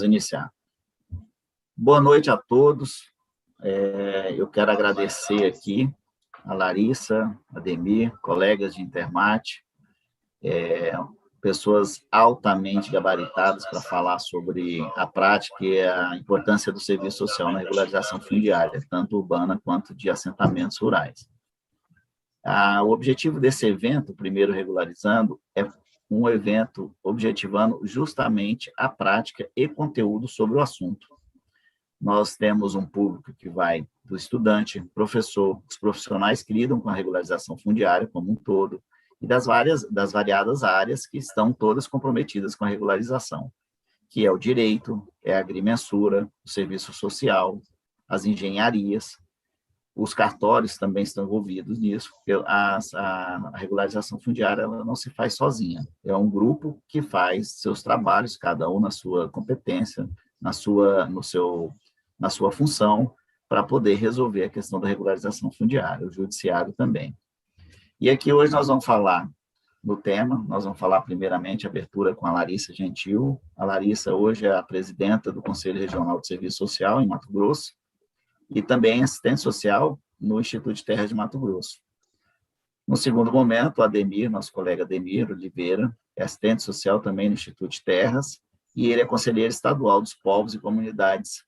Iniciar. Boa noite a todos. Eu quero agradecer aqui a Larissa, a Ademir, colegas de Intermate, pessoas altamente gabaritadas para falar sobre a prática e a importância do serviço social na regularização fundiária, tanto urbana quanto de assentamentos rurais. O objetivo desse evento, primeiro regularizando, é um evento objetivando justamente a prática e conteúdo sobre o assunto. Nós temos um público que vai do estudante, professor, os profissionais que lidam com a regularização fundiária como um todo, e das variadas áreas que estão todas comprometidas com a regularização, que é o direito, é a agrimensura, o serviço social, as engenharias. Os cartórios também estão envolvidos nisso, porque a regularização fundiária ela não se faz sozinha, é um grupo que faz seus trabalhos, cada um na sua competência, na sua função, para poder resolver a questão da regularização fundiária, o judiciário também. E aqui hoje nós vamos falar no tema, nós vamos falar primeiramente a abertura com a Larissa Gentil. A Larissa hoje é a presidenta do Conselho Regional de Serviço Social em Mato Grosso, e também assistente social no Instituto de Terras de Mato Grosso. No segundo momento, o Ademir, nosso colega Ademir Oliveira, é assistente social também no Instituto de Terras, e ele é conselheiro estadual dos povos e comunidades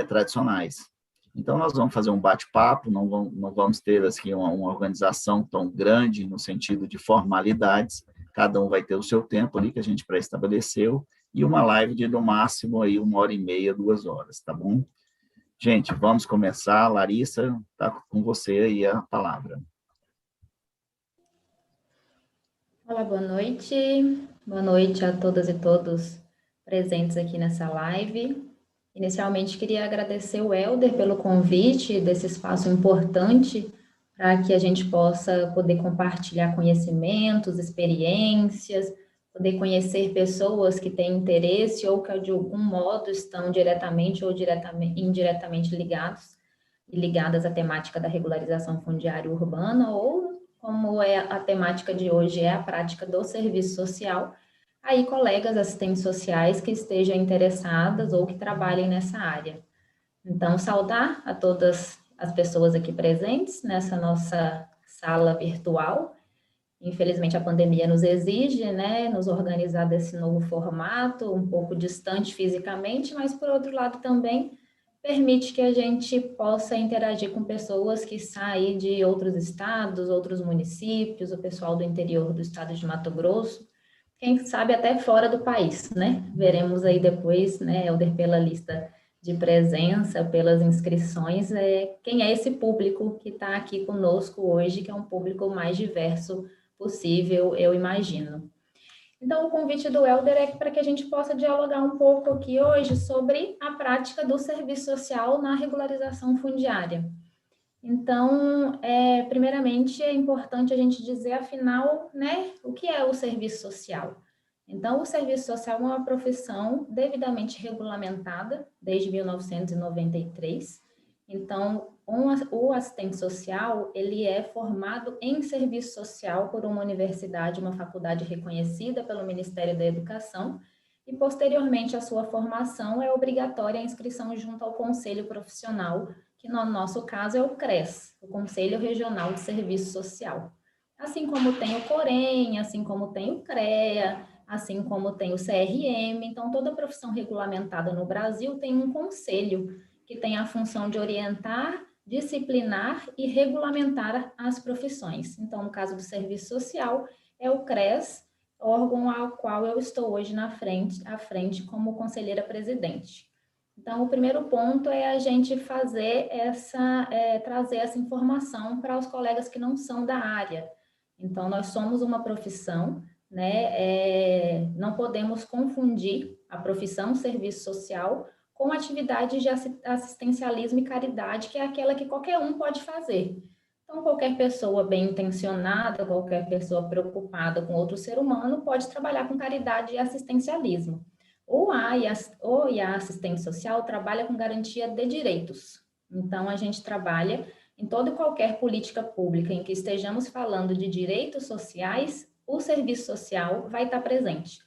tradicionais. Então, nós vamos fazer um bate-papo, não vamos ter assim, uma organização tão grande no sentido de formalidades, cada um vai ter o seu tempo ali que a gente pré-estabeleceu, e uma live de, no máximo, aí, 1h30, 2 horas, tá bom? Gente, vamos começar. Larissa, está com você aí a palavra. Olá, boa noite. Boa noite a todas e todos presentes aqui nessa live. Inicialmente, queria agradecer o Helder pelo convite desse espaço importante para que a gente possa poder compartilhar conhecimentos, experiências, poder conhecer pessoas que têm interesse ou que de algum modo estão diretamente ou indiretamente ligadas à temática da regularização fundiária urbana, ou como é a temática de hoje é a prática do serviço social, aí colegas assistentes sociais que estejam interessadas ou que trabalhem nessa área. Então, saudar a todas as pessoas aqui presentes nessa nossa sala virtual. Infelizmente, a pandemia nos exige, né, nos organizar desse novo formato, um pouco distante fisicamente, mas, por outro lado, também permite que a gente possa interagir com pessoas que saem de outros estados, outros municípios, o pessoal do interior do estado de Mato Grosso, quem sabe até fora do país, né? Veremos aí depois, né, Helder, pela lista de presença, pelas inscrições, quem é esse público que está aqui conosco hoje, que é um público mais diverso possível, eu imagino. Então, o convite do Helder é para que a gente possa dialogar um pouco aqui hoje sobre a prática do serviço social na regularização fundiária. Então, primeiramente, é importante a gente dizer, afinal, né, o que é o serviço social? Então, o serviço social é uma profissão devidamente regulamentada desde 1993. Então, o assistente social, ele é formado em serviço social por uma universidade, uma faculdade reconhecida pelo Ministério da Educação, e posteriormente à sua formação é obrigatória a inscrição junto ao Conselho Profissional, que no nosso caso é o CRES, o Conselho Regional de Serviço Social. Assim como tem o COREN, assim como tem o CREA, assim como tem o CRM, então toda profissão regulamentada no Brasil tem um conselho que tem a função de orientar, disciplinar e regulamentar as profissões. Então, no caso do serviço social, é o CRES, órgão ao qual eu estou hoje à frente como conselheira presidente. Então, o primeiro ponto é a gente trazer essa informação para os colegas que não são da área. Então, nós somos uma profissão, né? Não podemos confundir a profissão serviço social com atividades de assistencialismo e caridade, que é aquela que qualquer um pode fazer. Então, qualquer pessoa bem intencionada, qualquer pessoa preocupada com outro ser humano pode trabalhar com caridade e assistencialismo. O IA assistente social trabalha com garantia de direitos. Então, a gente trabalha em toda e qualquer política pública em que estejamos falando de direitos sociais, o serviço social vai estar presente.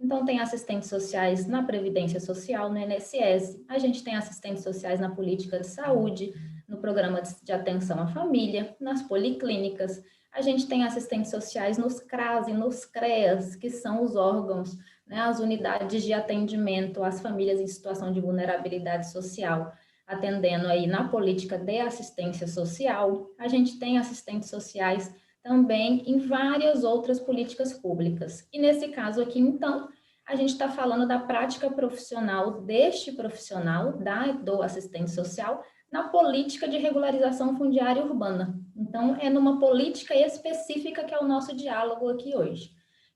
Então, tem assistentes sociais na Previdência Social, no INSS, a gente tem assistentes sociais na política de saúde, no programa de atenção à família, nas policlínicas, a gente tem assistentes sociais nos CRAS e nos CREAS, que são os órgãos, né, as unidades de atendimento às famílias em situação de vulnerabilidade social, atendendo aí na política de assistência social. A gente tem assistentes sociais também em várias outras políticas públicas. E nesse caso aqui, então, a gente está falando da prática profissional deste profissional, do assistente social, na política de regularização fundiária urbana. Então, é numa política específica que é o nosso diálogo aqui hoje.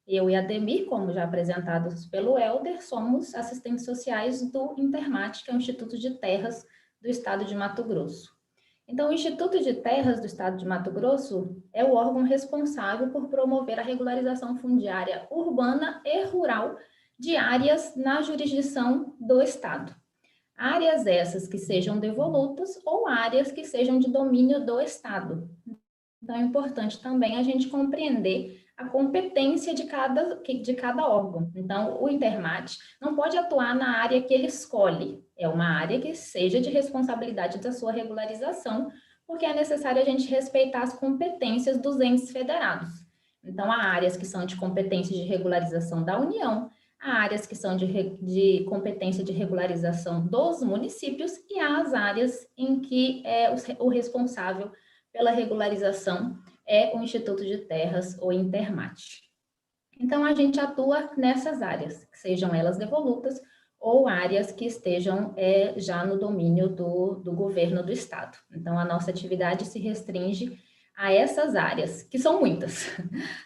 Eu e a Ademir, como já apresentados pelo Helder, somos assistentes sociais do Intermat, que é o Instituto de Terras do Estado de Mato Grosso. Então, o Instituto de Terras do Estado de Mato Grosso é o órgão responsável por promover a regularização fundiária urbana e rural de áreas na jurisdição do Estado. Áreas essas que sejam devolutas ou áreas que sejam de domínio do Estado. Então, é importante também a gente compreender a competência de cada órgão. Então, o Intermat não pode atuar na área que ele escolhe, é uma área que seja de responsabilidade da sua regularização, porque é necessário a gente respeitar as competências dos entes federados. Então, há áreas que são de competência de regularização da União, há áreas que são de competência de regularização dos municípios e há as áreas em que o responsável pela regularização é o Instituto de Terras, ou Intermat. Então, a gente atua nessas áreas, sejam elas devolutas ou áreas que estejam já no domínio do governo do Estado. Então, a nossa atividade se restringe a essas áreas, que são muitas,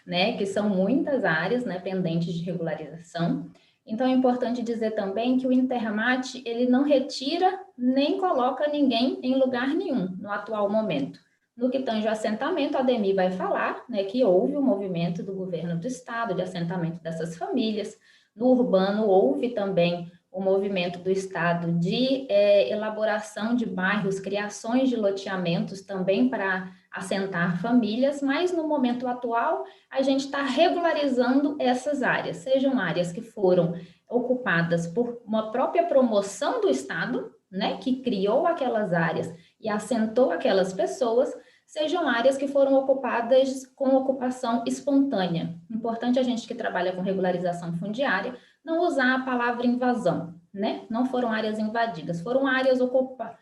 né? Que são muitas áreas, né, pendentes de regularização. Então, é importante dizer também que o Intermat, ele não retira nem coloca ninguém em lugar nenhum no atual momento. No que tange ao assentamento, a Ademir vai falar, né, que houve um movimento do governo do Estado de assentamento dessas famílias. No urbano, houve também o movimento do Estado de elaboração de bairros, criações de loteamentos também para assentar famílias, mas no momento atual, a gente está regularizando essas áreas, sejam áreas que foram ocupadas por uma própria promoção do Estado, né, que criou aquelas áreas e assentou aquelas pessoas, sejam áreas que foram ocupadas com ocupação espontânea. Importante a gente que trabalha com regularização fundiária não usar a palavra invasão, né? Não foram áreas invadidas, foram áreas ocupadas.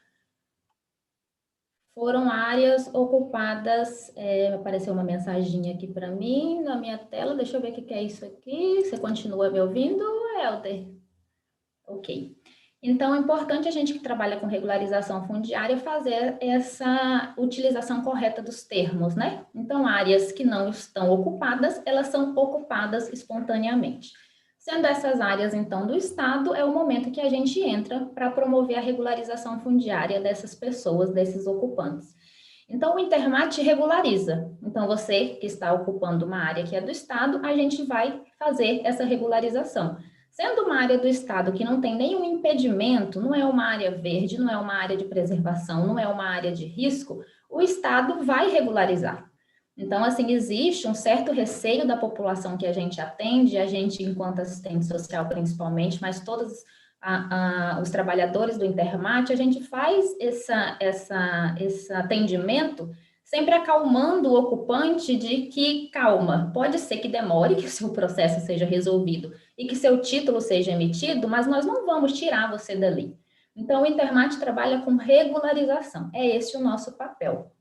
Apareceu uma mensaginha aqui para mim na minha tela, deixa eu ver o que é isso aqui. Você continua me ouvindo, Helder? Ok. Então, é importante a gente que trabalha com regularização fundiária fazer essa utilização correta dos termos, né? Então, áreas que não estão ocupadas, elas são ocupadas espontaneamente. Sendo essas áreas, então, do Estado, é o momento que a gente entra para promover a regularização fundiária dessas pessoas, desses ocupantes. Então, o Intermat regulariza. Então, você que está ocupando uma área que é do Estado, a gente vai fazer essa regularização. Sendo uma área do Estado que não tem nenhum impedimento, não é uma área verde, não é uma área de preservação, não é uma área de risco, o Estado vai regularizar. Então, assim, existe um certo receio da população que a gente atende, a gente, enquanto assistente social principalmente, mas todos os trabalhadores do Intermat, a gente faz esse atendimento sempre acalmando o ocupante de que, calma, pode ser que demore que o seu processo seja resolvido e que seu título seja emitido, mas nós não vamos tirar você dali. Então, o Intermat trabalha com regularização, é esse o nosso papel.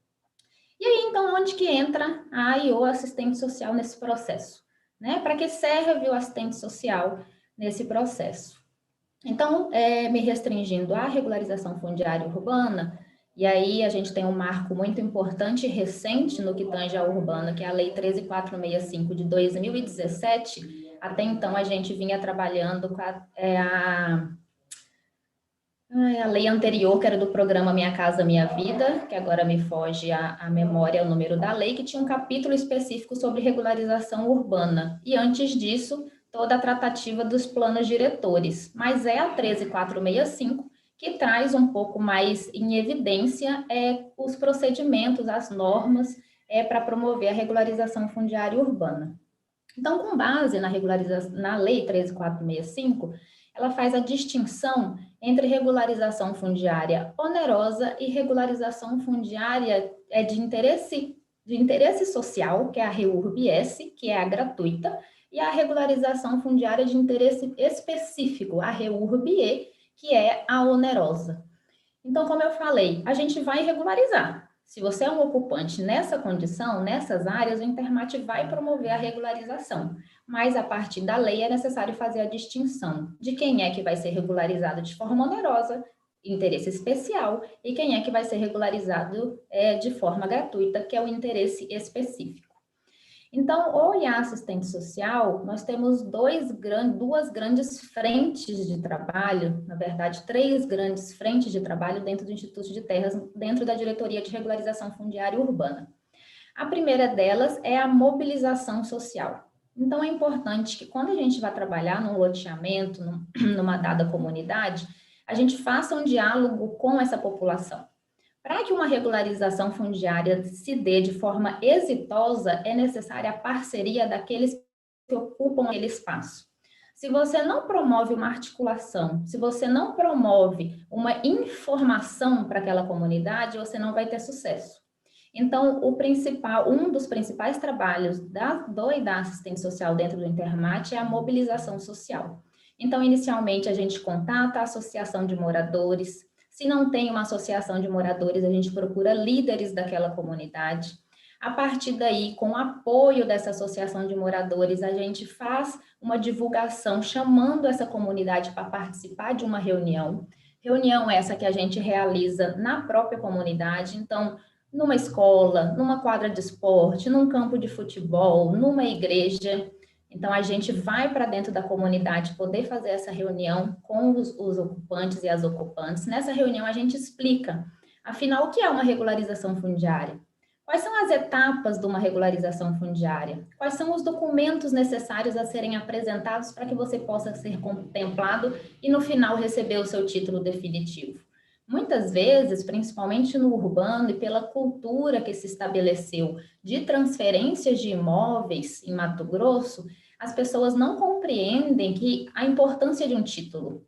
E aí, então, onde que entra a AIO, assistente social, nesse processo? Né? Para que serve o assistente social nesse processo? Então, me restringindo à regularização fundiária urbana, e aí a gente tem um marco muito importante e recente no que tange à urbana, que é a Lei 13.465 de 2017. Até então, a gente vinha trabalhando com a lei anterior, que era do programa Minha Casa Minha Vida, que agora me foge a memória, o número da lei, que tinha um capítulo específico sobre regularização urbana. E antes disso, toda a tratativa dos planos diretores. Mas é a 13.465 que traz um pouco mais em evidência os procedimentos, as normas para promover a regularização fundiária urbana. Então, com base na Lei 13.465, ela faz a distinção entre regularização fundiária onerosa e regularização fundiária de interesse social, que é a REURB-S, que é a gratuita, e a regularização fundiária de interesse específico, a REURB-E, que é a onerosa. Então, como eu falei, a gente vai regularizar. Se você é um ocupante nessa condição, nessas áreas, o Intermat vai promover a regularização. Mas, a partir da lei, é necessário fazer a distinção de quem é que vai ser regularizado de forma onerosa, interesse especial, e quem é que vai ser regularizado de forma gratuita, que é o interesse específico. Então, o IA assistente social, nós temos duas grandes frentes de trabalho, na verdade, 3 grandes frentes de trabalho dentro do Instituto de Terras, dentro da Diretoria de Regularização Fundiária Urbana. A primeira delas é a mobilização social. Então, é importante que quando a gente vai trabalhar num loteamento, numa dada comunidade, a gente faça um diálogo com essa população. Para que uma regularização fundiária se dê de forma exitosa, é necessária a parceria daqueles que ocupam aquele espaço. Se você não promove uma articulação, se você não promove uma informação para aquela comunidade, você não vai ter sucesso. Então, um dos principais trabalhos da assistente social dentro do Intermat é a mobilização social. Então, inicialmente, a gente contata a associação de moradores. Se não tem uma associação de moradores, a gente procura líderes daquela comunidade. A partir daí, com o apoio dessa associação de moradores, a gente faz uma divulgação chamando essa comunidade para participar de uma reunião. Reunião essa que a gente realiza na própria comunidade. Então, numa escola, numa quadra de esporte, num campo de futebol, numa igreja. Então, a gente vai para dentro da comunidade poder fazer essa reunião com os ocupantes e as ocupantes. Nessa reunião, a gente explica, afinal, o que é uma regularização fundiária? Quais são as etapas de uma regularização fundiária? Quais são os documentos necessários a serem apresentados para que você possa ser contemplado e, no final, receber o seu título definitivo? Muitas vezes, principalmente no urbano e pela cultura que se estabeleceu de transferências de imóveis em Mato Grosso, as pessoas não compreendem a importância de um título.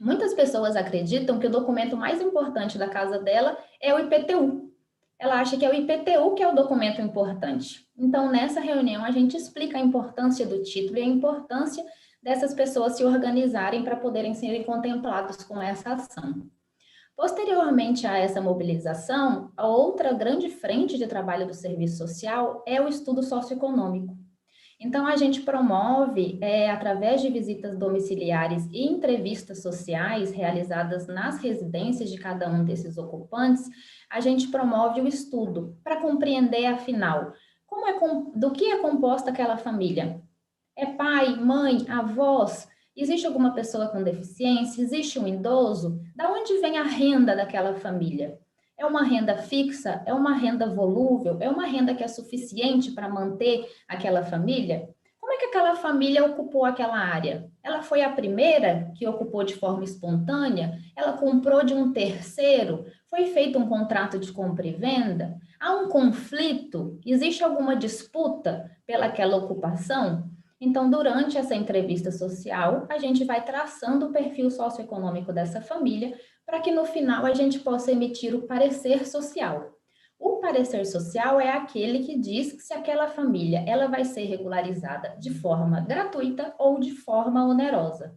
Muitas pessoas acreditam que o documento mais importante da casa dela é o IPTU. Ela acha que é o IPTU que é o documento importante. Então, nessa reunião, a gente explica a importância do título e a importância dessas pessoas se organizarem para poderem ser contemplados com essa ação. Posteriormente a essa mobilização, a outra grande frente de trabalho do serviço social é o estudo socioeconômico. Então, a gente promove, através de visitas domiciliares e entrevistas sociais realizadas nas residências de cada um desses ocupantes, a gente promove o estudo para compreender, afinal, do que é composta aquela família. É pai, mãe, avós? Existe alguma pessoa com deficiência? Existe um idoso? Da onde vem a renda daquela família? É uma renda fixa? É uma renda volúvel? É uma renda que é suficiente para manter aquela família? Como é que aquela família ocupou aquela área? Ela foi a primeira que ocupou de forma espontânea? Ela comprou de um terceiro? Foi feito um contrato de compra e venda? Há um conflito? Existe alguma disputa pelaquela ocupação? Então, durante essa entrevista social, a gente vai traçando o perfil socioeconômico dessa família para que no final a gente possa emitir o parecer social. O parecer social é aquele que diz se aquela família ela vai ser regularizada de forma gratuita ou de forma onerosa.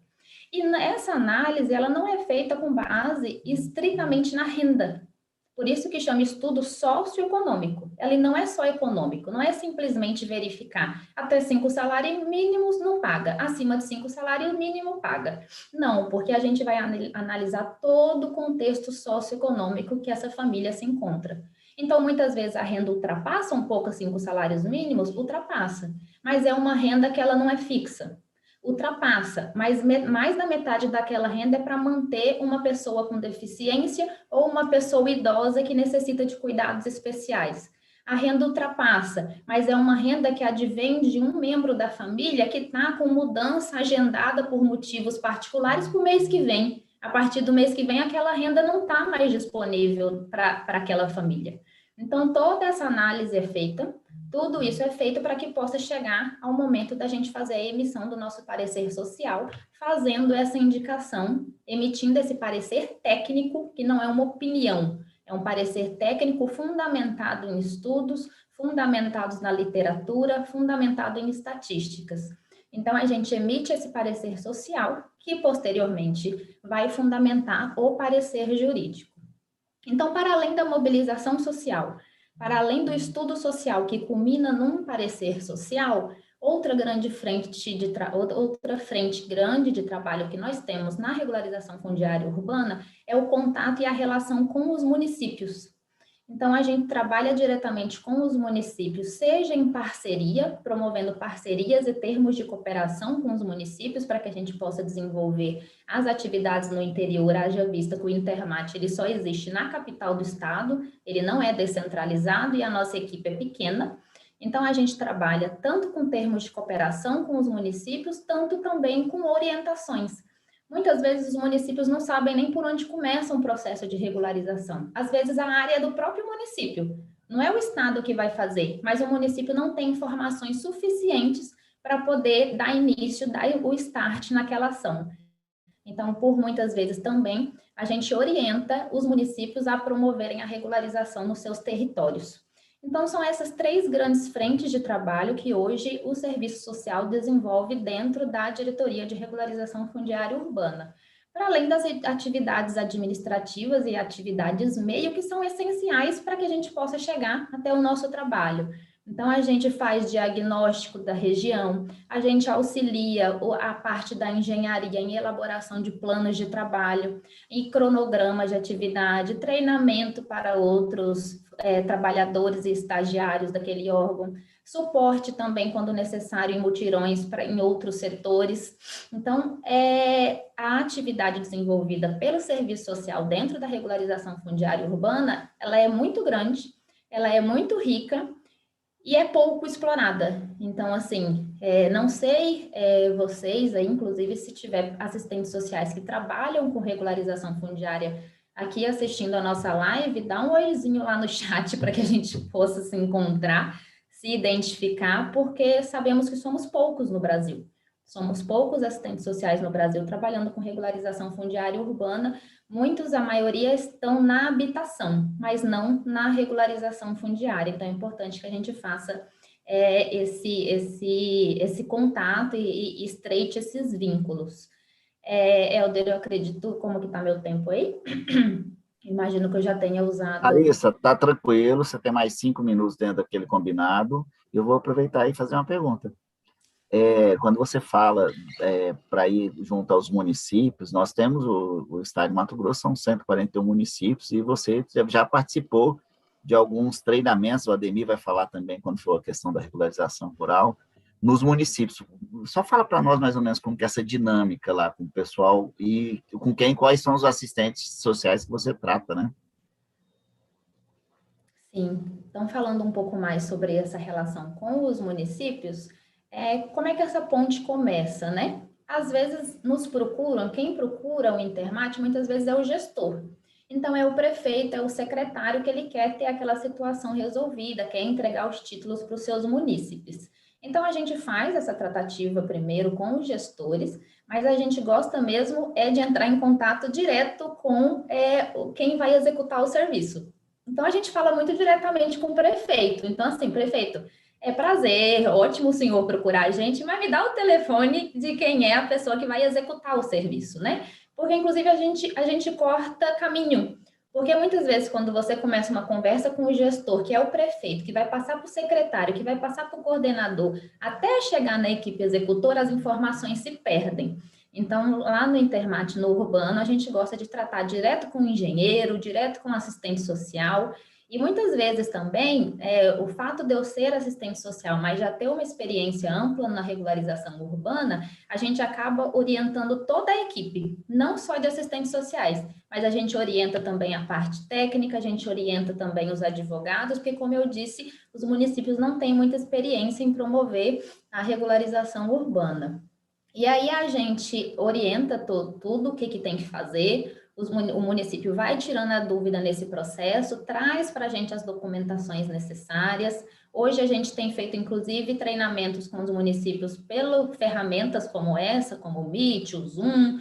E essa análise ela não é feita com base estritamente na renda. Por isso que chama estudo socioeconômico. Ele não é só econômico, não é simplesmente verificar até 5 salários mínimos não paga, acima de 5 salários mínimos paga. Não, porque a gente vai analisar todo o contexto socioeconômico que essa família se encontra. Então, muitas vezes a renda ultrapassa um pouco 5 salários mínimos, ultrapassa, mas é uma renda que ela não é fixa. Ultrapassa, mas mais da metade daquela renda é para manter uma pessoa com deficiência ou uma pessoa idosa que necessita de cuidados especiais. A renda ultrapassa, mas é uma renda que advém de um membro da família que está com mudança agendada por motivos particulares para o mês que vem. A partir do mês que vem, aquela renda não está mais disponível para aquela família. Então, toda essa análise é feita Tudo isso é feito para que possa chegar ao momento da gente fazer a emissão do nosso parecer social, fazendo essa indicação, emitindo esse parecer técnico, que não é uma opinião, é um parecer técnico fundamentado em estudos, fundamentados na literatura, fundamentado em estatísticas. Então, a gente emite esse parecer social, que posteriormente vai fundamentar o parecer jurídico. Então, para além da mobilização social, para além do estudo social que culmina num parecer social, outra frente grande de trabalho que nós temos na regularização fundiária urbana é o contato e a relação com os municípios. Então, a gente trabalha diretamente com os municípios, seja em parceria, promovendo parcerias e termos de cooperação com os municípios, para que a gente possa desenvolver as atividades no interior, haja vista que o Intermat ele só existe na capital do estado, ele não é descentralizado e a nossa equipe é pequena. Então, a gente trabalha tanto com termos de cooperação com os municípios, tanto também com orientações. Muitas vezes os municípios não sabem nem por onde começa um processo de regularização. Às vezes a área é do próprio município. Não é o Estado que vai fazer, mas o município não tem informações suficientes para poder dar início, dar o start naquela ação. Então, por muitas vezes também, a gente orienta os municípios a promoverem a regularização nos seus territórios. Então, são essas três grandes frentes de trabalho que hoje o Serviço Social desenvolve dentro da Diretoria de Regularização Fundiária Urbana, para além das atividades administrativas e atividades meio que são essenciais para que a gente possa chegar até o nosso trabalho. Então, a gente faz diagnóstico da região, a gente auxilia a parte da engenharia em elaboração de planos de trabalho, em cronogramas de atividade, treinamento para outros trabalhadores e estagiários daquele órgão, suporte também, quando necessário, em mutirões em outros setores. Então, a atividade desenvolvida pelo Serviço Social dentro da regularização fundiária urbana, ela é muito grande, ela é muito rica, e é pouco explorada. Então, assim, não sei vocês aí, inclusive, se tiver assistentes sociais que trabalham com regularização fundiária aqui assistindo a nossa live, dá um oizinho lá no chat para que a gente possa se encontrar, se identificar, porque sabemos que somos poucos no Brasil. Somos poucos assistentes sociais no Brasil trabalhando com regularização fundiária urbana. Muitos, a maioria, estão na habitação, mas não na regularização fundiária. Então, é importante que a gente faça esse contato e estreite esses vínculos. Helder, eu acredito, como que está meu tempo aí? Imagino que eu já tenha usado... Larissa, está tranquilo, você tem mais 5 minutos dentro daquele combinado. Eu vou aproveitar e fazer uma pergunta. Quando você fala para ir junto aos municípios, nós temos o estado de Mato Grosso, são 141 municípios, e você já participou de alguns treinamentos, o Ademir vai falar também quando for a questão da regularização rural, nos municípios. Só fala para nós mais ou menos como que é essa dinâmica lá com o pessoal e quais são os assistentes sociais que você trata, né? Sim, então falando um pouco mais sobre essa relação com os municípios, como é que essa ponte começa, né? Às vezes nos procuram, quem procura o Intermat muitas vezes é o gestor. Então é o prefeito, é o secretário que ele quer ter aquela situação resolvida, quer entregar os títulos para os seus munícipes. Então a gente faz essa tratativa primeiro com os gestores, mas a gente gosta mesmo de entrar em contato direto com quem vai executar o serviço. Então a gente fala muito diretamente com o prefeito. Então assim, prefeito, é prazer, ótimo o senhor procurar a gente, mas me dá o telefone de quem é a pessoa que vai executar o serviço, né? Porque, inclusive, a gente corta caminho. Porque muitas vezes, quando você começa uma conversa com o gestor, que é o prefeito, que vai passar para o secretário, que vai passar para o coordenador, até chegar na equipe executora, as informações se perdem. Então, lá no Intermat, no urbano, a gente gosta de tratar direto com o engenheiro, direto com o assistente social. E muitas vezes também, o fato de eu ser assistente social, mas já ter uma experiência ampla na regularização urbana, a gente acaba orientando toda a equipe, não só de assistentes sociais, mas a gente orienta também a parte técnica, a gente orienta também os advogados, porque, como eu disse, os municípios não têm muita experiência em promover a regularização urbana. E aí a gente orienta tudo o que tem que fazer, o município vai tirando a dúvida nesse processo, traz para a gente as documentações necessárias. Hoje a gente tem feito, inclusive, treinamentos com os municípios pelo ferramentas como essa, como o Meet, o Zoom,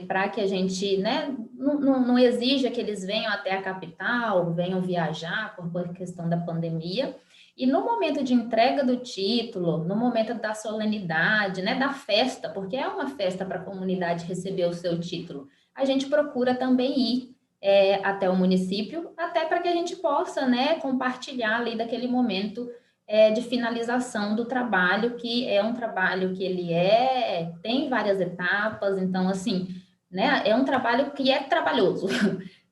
para que a gente, né, não exija que eles venham até a capital, venham viajar por questão da pandemia. E no momento de entrega do título, no momento da solenidade, né, da festa, porque é uma festa para a comunidade receber o seu título, a gente procura também ir até o município, até para que a gente possa, né, compartilhar ali daquele momento de finalização do trabalho, que é um trabalho que ele tem várias etapas, então, assim, né, é um trabalho que é trabalhoso,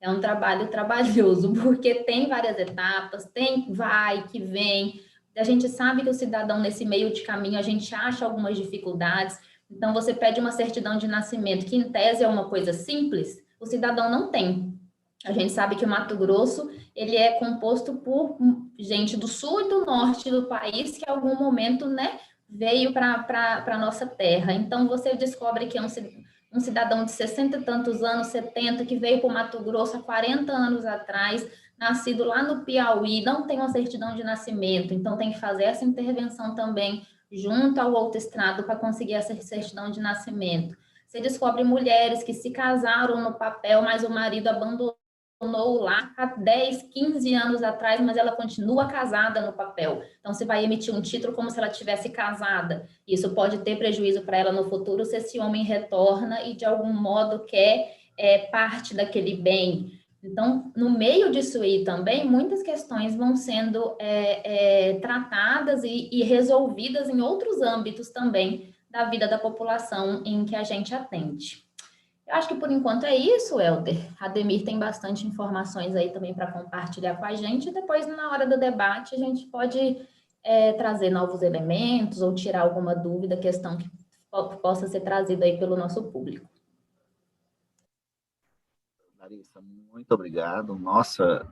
é um trabalho trabalhoso, porque tem várias etapas, tem vai, que vem, a gente sabe que o cidadão, nesse meio de caminho, a gente acha algumas dificuldades, então você pede uma certidão de nascimento, que em tese é uma coisa simples, o cidadão não tem. A gente sabe que o Mato Grosso, ele é composto por gente do sul e do norte do país, que em algum momento, né, veio para a nossa terra. Então, você descobre que é um cidadão de 60 e tantos anos, 70, que veio para o Mato Grosso há 40 anos atrás, nascido lá no Piauí, não tem uma certidão de nascimento, então tem que fazer essa intervenção também junto ao outro estado para conseguir essa certidão de nascimento. Você descobre mulheres que se casaram no papel, mas o marido abandonou lá há 10, 15 anos atrás, mas ela continua casada no papel. Então, você vai emitir um título como se ela tivesse casada. Isso pode ter prejuízo para ela no futuro se esse homem retorna e, de algum modo, quer parte daquele bem. Então, no meio disso aí também, muitas questões vão sendo tratadas e resolvidas em outros âmbitos também da vida da população em que a gente atende. Eu acho que por enquanto é isso, Helder. A Ademir tem bastante informações aí também para compartilhar com a gente. E depois, na hora do debate, a gente pode trazer novos elementos ou tirar alguma dúvida, questão que possa ser trazida aí pelo nosso público. Larissa, muito obrigado. Nossa,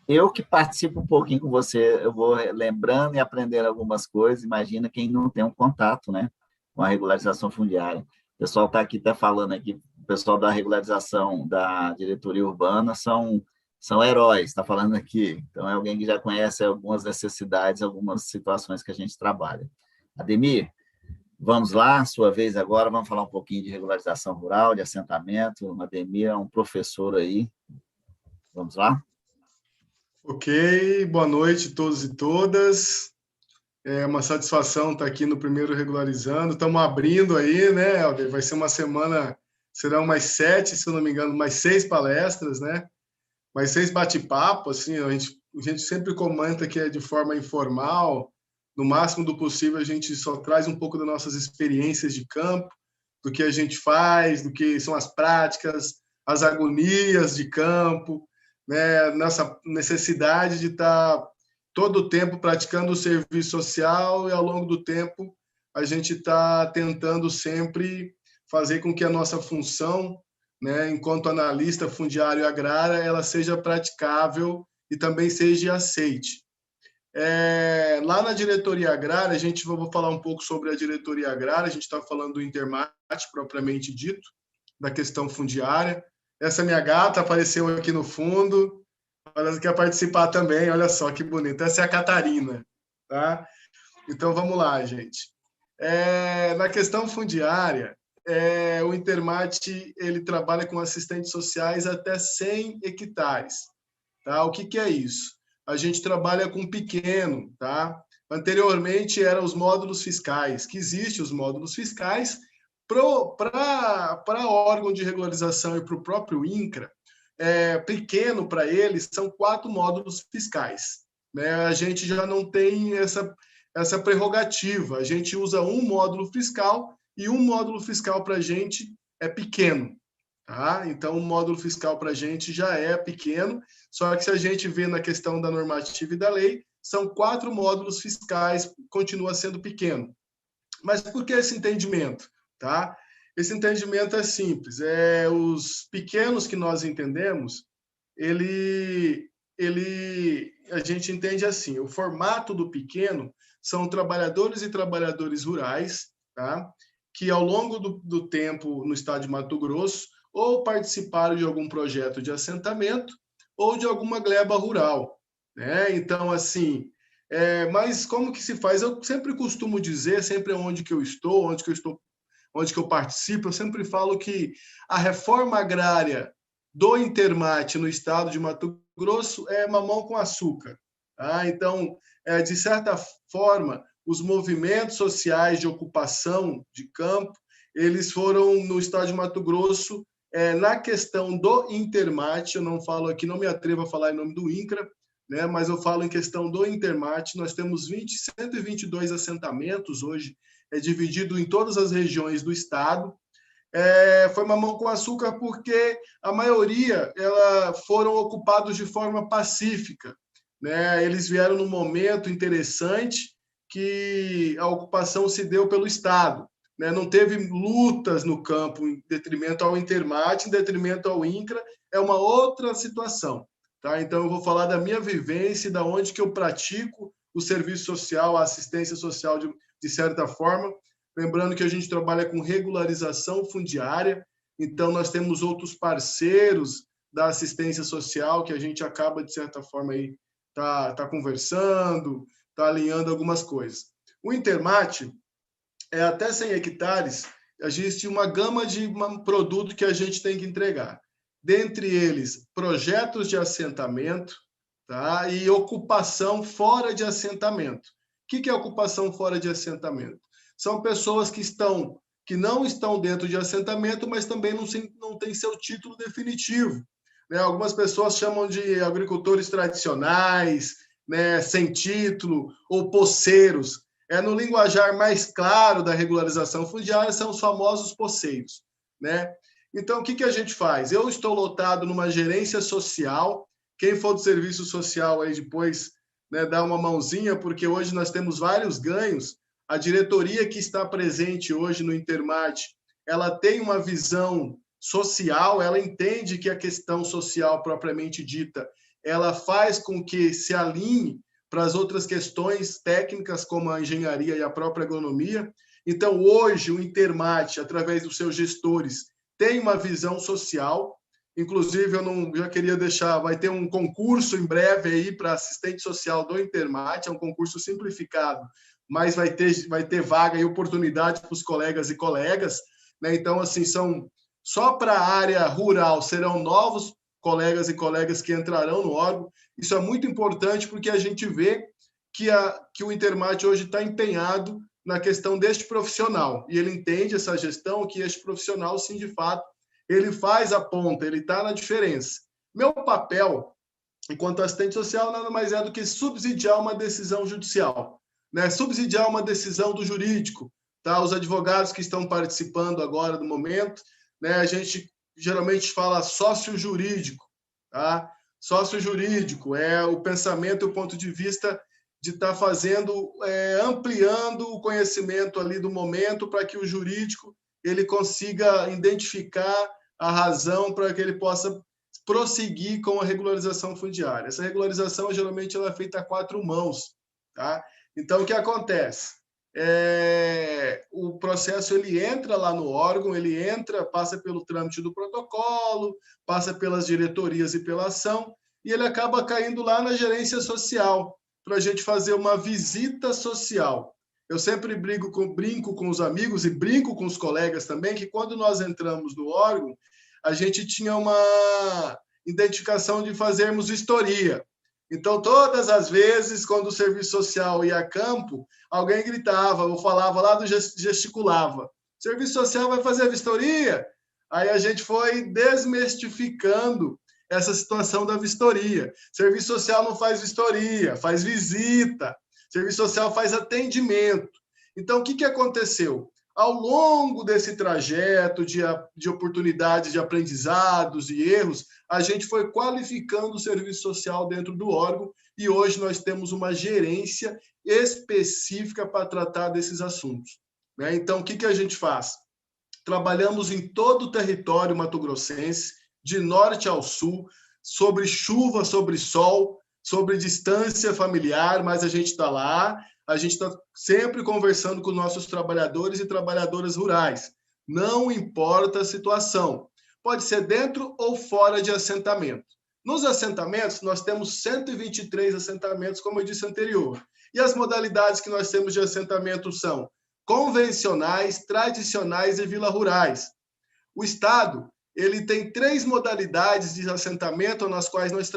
eu que participo um pouquinho com você, eu vou lembrando e aprendendo algumas coisas. Imagina quem não tem um contato, né, com a regularização fundiária. O pessoal está aqui, está falando aqui, o pessoal da regularização da diretoria urbana são heróis, está falando aqui. Então, é alguém que já conhece algumas necessidades, algumas situações que a gente trabalha. Ademir, vamos lá, sua vez agora, vamos falar um pouquinho de regularização rural, de assentamento. O Ademir é um professor aí. Vamos lá? Ok, boa noite a todos e todas. É uma satisfação estar aqui no primeiro Regularizando. Estamos abrindo aí, né, Helder? Vai ser uma semana, serão mais 7, se eu não me engano, mais 6 palestras, né? Mais 6 bate-papo, assim, a gente sempre comenta que é de forma informal, no máximo do possível a gente só traz um pouco das nossas experiências de campo, do que a gente faz, do que são as práticas, as agonias de campo, né? Nossa necessidade de estar todo o tempo praticando o serviço social e, ao longo do tempo, a gente está tentando sempre fazer com que a nossa função, né, enquanto analista fundiário e agrária, ela seja praticável e também seja aceite. Lá na diretoria agrária, vou falar um pouco sobre a diretoria agrária, a gente está falando do Intermate, propriamente dito, da questão fundiária. Essa minha gata apareceu aqui no fundo, ela quer participar também, olha só que bonita. Essa é a Catarina, tá? Então, vamos lá, gente. Na questão fundiária, o Intermate ele trabalha com assistentes sociais até 100 hectares. Tá? O que é isso? A gente trabalha com pequeno. Tá? Anteriormente, eram os módulos fiscais, que existem os módulos fiscais para órgão de regularização e para o próprio INCRA. Pequeno para eles são 4 módulos fiscais. Né? A gente já não tem essa prerrogativa. A gente usa um módulo fiscal e um módulo fiscal para a gente é pequeno. Tá? Então, o módulo fiscal para a gente já é pequeno, só que se a gente vê na questão da normativa e da lei, são 4 módulos fiscais, continua sendo pequeno. Mas por que esse entendimento? Tá? Esse entendimento é simples. Os pequenos que nós entendemos, a gente entende assim, o formato do pequeno são trabalhadores e trabalhadoras rurais, tá? Que ao longo do tempo no estado de Mato Grosso, ou participaram de algum projeto de assentamento ou de alguma gleba rural, né? Então, assim, mas como que se faz? Eu sempre costumo dizer, sempre onde que eu estou, onde que eu participo, eu sempre falo que a reforma agrária do Intermate no estado de Mato Grosso é mamão com açúcar. Tá? Então, de certa forma, os movimentos sociais de ocupação de campo, eles foram no estado de Mato Grosso, na questão do Intermate, eu não falo aqui, não me atrevo a falar em nome do INCRA, né, mas eu falo em questão do Intermate, nós temos 122 assentamentos hoje, dividido em todas as regiões do estado. Foi mamão com açúcar porque a maioria foram ocupados de forma pacífica, né? Eles vieram num momento interessante que a ocupação se deu pelo Estado, né? Não teve lutas no campo em detrimento ao Intermate, em detrimento ao INCRA, é uma outra situação. Tá? Então, eu vou falar da minha vivência, da onde que eu pratico o serviço social, a assistência social de certa forma. Lembrando que a gente trabalha com regularização fundiária, então nós temos outros parceiros da assistência social que a gente acaba, de certa forma, aí tá conversando, tá alinhando algumas coisas. O Intermate, até 100 hectares, existe uma gama de produto que a gente tem que entregar. Dentre eles, projetos de assentamento, tá? E ocupação fora de assentamento. O que é ocupação fora de assentamento? São pessoas que não estão dentro de assentamento, mas também não têm seu título definitivo. Né? Algumas pessoas chamam de agricultores tradicionais, né, sem título, ou poceiros. No linguajar mais claro da regularização fundiária, são os famosos poceiros. Né? Então, o que a gente faz? Eu estou lotado numa gerência social. Quem for do serviço social aí depois, né, dá uma mãozinha, porque hoje nós temos vários ganhos. A diretoria que está presente hoje no Intermate, ela tem uma visão social, ela entende que a questão social propriamente dita, ela faz com que se alinhe para as outras questões técnicas, como a engenharia e a própria agronomia. Então, hoje, o Intermate, através dos seus gestores, tem uma visão social. Inclusive, eu já queria deixar, vai ter um concurso em breve aí para assistente social do Intermate, é um concurso simplificado, mas vai ter vaga e oportunidade para os colegas e colegas, né? Então, assim, só para a área rural serão novos colegas e colegas que entrarão no órgão. Isso é muito importante porque a gente vê que o Intermate hoje está empenhado na questão deste profissional, e ele entende essa gestão, que este profissional, sim, de fato, ele faz a ponta, ele está na diferença. Meu papel, enquanto assistente social, nada mais é do que subsidiar uma decisão judicial. Né, subsidiar uma decisão do jurídico, tá? Os advogados que estão participando agora do momento, né, a gente geralmente fala sócio jurídico, tá? Sócio jurídico é o pensamento e o ponto de vista de estar fazendo, ampliando o conhecimento ali do momento para que o jurídico ele consiga identificar a razão para que ele possa prosseguir com a regularização fundiária. Essa regularização geralmente ela é feita a 4 mãos, tá? Então, o que acontece? O processo ele entra lá no órgão, passa pelo trâmite do protocolo, passa pelas diretorias e pela ação, e ele acaba caindo lá na gerência social, para a gente fazer uma visita social. Eu sempre brinco com os amigos e brinco com os colegas também, que quando nós entramos no órgão, a gente tinha uma identificação de fazermos vistoria. Então, todas as vezes, quando o serviço social ia a campo, alguém gritava ou falava lá gesticulava. O serviço social vai fazer a vistoria? Aí a gente foi desmistificando essa situação da vistoria. Serviço social não faz vistoria, faz visita. Serviço social faz atendimento. Então, o que aconteceu? Ao longo desse trajeto de oportunidades de aprendizados e erros, a gente foi qualificando o serviço social dentro do órgão e hoje nós temos uma gerência específica para tratar desses assuntos. Né? Então, o que a gente faz? Trabalhamos em todo o território mato-grossense, de norte ao sul, sobre chuva, sobre sol, sobre distância familiar, mas a gente está lá, a gente está sempre conversando com nossos trabalhadores e trabalhadoras rurais. Não importa a situação. pode ser dentro ou fora de assentamento. Nos assentamentos, nós temos 123 assentamentos, como eu disse anterior. E as modalidades que nós temos de assentamento são convencionais, tradicionais e vila rurais. O Estado, ele tem 3 modalidades de assentamento nas quais nós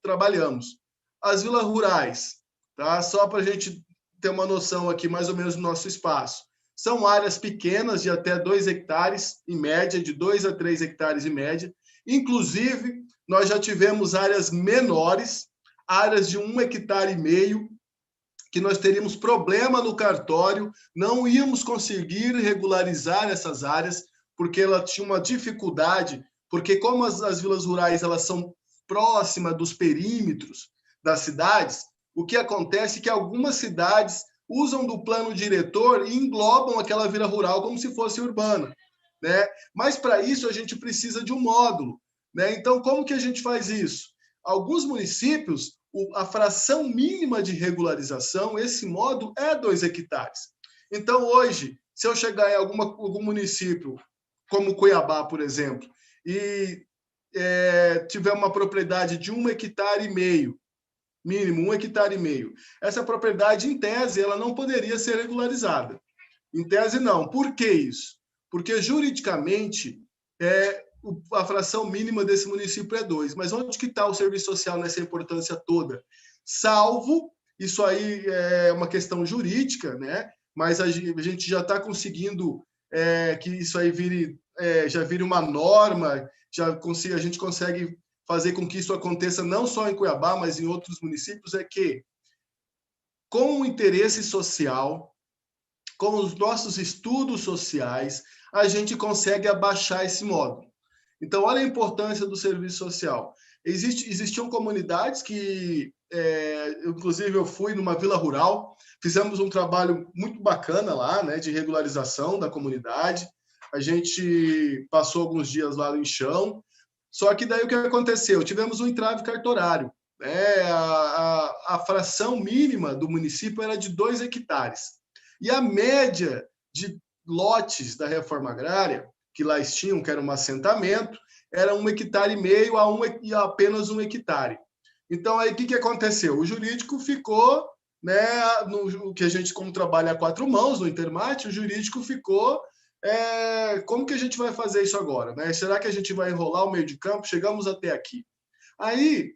trabalhamos. As vilas rurais, tá? Só para a gente ter uma noção aqui, mais ou menos, do nosso espaço. São áreas pequenas, de até 2 hectares, em média, de 2 a 3 hectares em média. Inclusive, nós já tivemos áreas menores, áreas de 1,5 hectare, que nós teríamos problema no cartório, não íamos conseguir regularizar essas áreas, porque ela tinha uma dificuldade, porque como as vilas rurais elas são próximas dos perímetros das cidades, o que acontece é que algumas cidades usam do plano diretor e englobam aquela vila rural como se fosse urbana, né? Mas para isso a gente precisa de um módulo, né? Então, como que a gente faz isso? Alguns municípios, a fração mínima de regularização, esse módulo é 2 hectares. Então, hoje, se eu chegar em algum município, como Cuiabá, por exemplo, e tiver uma propriedade de 1,5 hectare, mínimo 1,5 hectare, essa propriedade, em tese, ela não poderia ser regularizada. Em tese, não. Por que isso? Porque, juridicamente, a fração mínima desse município é 2. Mas onde que está o serviço social nessa importância toda? Salvo, isso aí é uma questão jurídica, né? Mas a gente já está conseguindo que isso aí já vire uma norma, a gente consegue fazer com que isso aconteça não só em Cuiabá, mas em outros municípios, é que, com o interesse social, com os nossos estudos sociais, a gente consegue abaixar esse módulo. Então, olha a importância do serviço social. Existiam comunidades que, inclusive, eu fui numa vila rural, fizemos um trabalho muito bacana lá, né, de regularização da comunidade. A gente passou alguns dias lá no chão. Só que daí o que aconteceu? Tivemos um entrave cartorário. A fração mínima do município era de 2 hectares. E a média de lotes da reforma agrária, que lá tinham, que era um assentamento, era 1,5 hectare a apenas 1 hectare. Então, aí o que aconteceu? O jurídico ficou, né, que a gente, como trabalha a 4 mãos no Intermate, o jurídico ficou como que a gente vai fazer isso agora? Né? Será que a gente vai enrolar o meio de campo? Chegamos até aqui. Aí,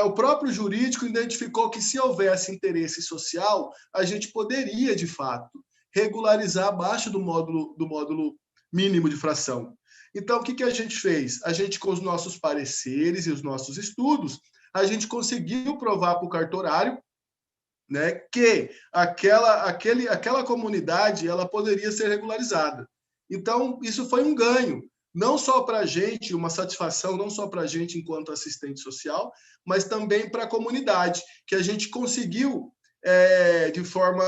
o próprio jurídico identificou que, se houvesse interesse social, a gente poderia, de fato, regularizar abaixo do módulo mínimo de fração. Então, o que a gente fez? A gente, com os nossos pareceres e os nossos estudos, a gente conseguiu provar para o cartorário, né, que aquela comunidade ela poderia ser regularizada. Então, isso foi um ganho, não só para a gente, uma satisfação, não só para a gente enquanto assistente social, mas também para a comunidade, que a gente conseguiu, de forma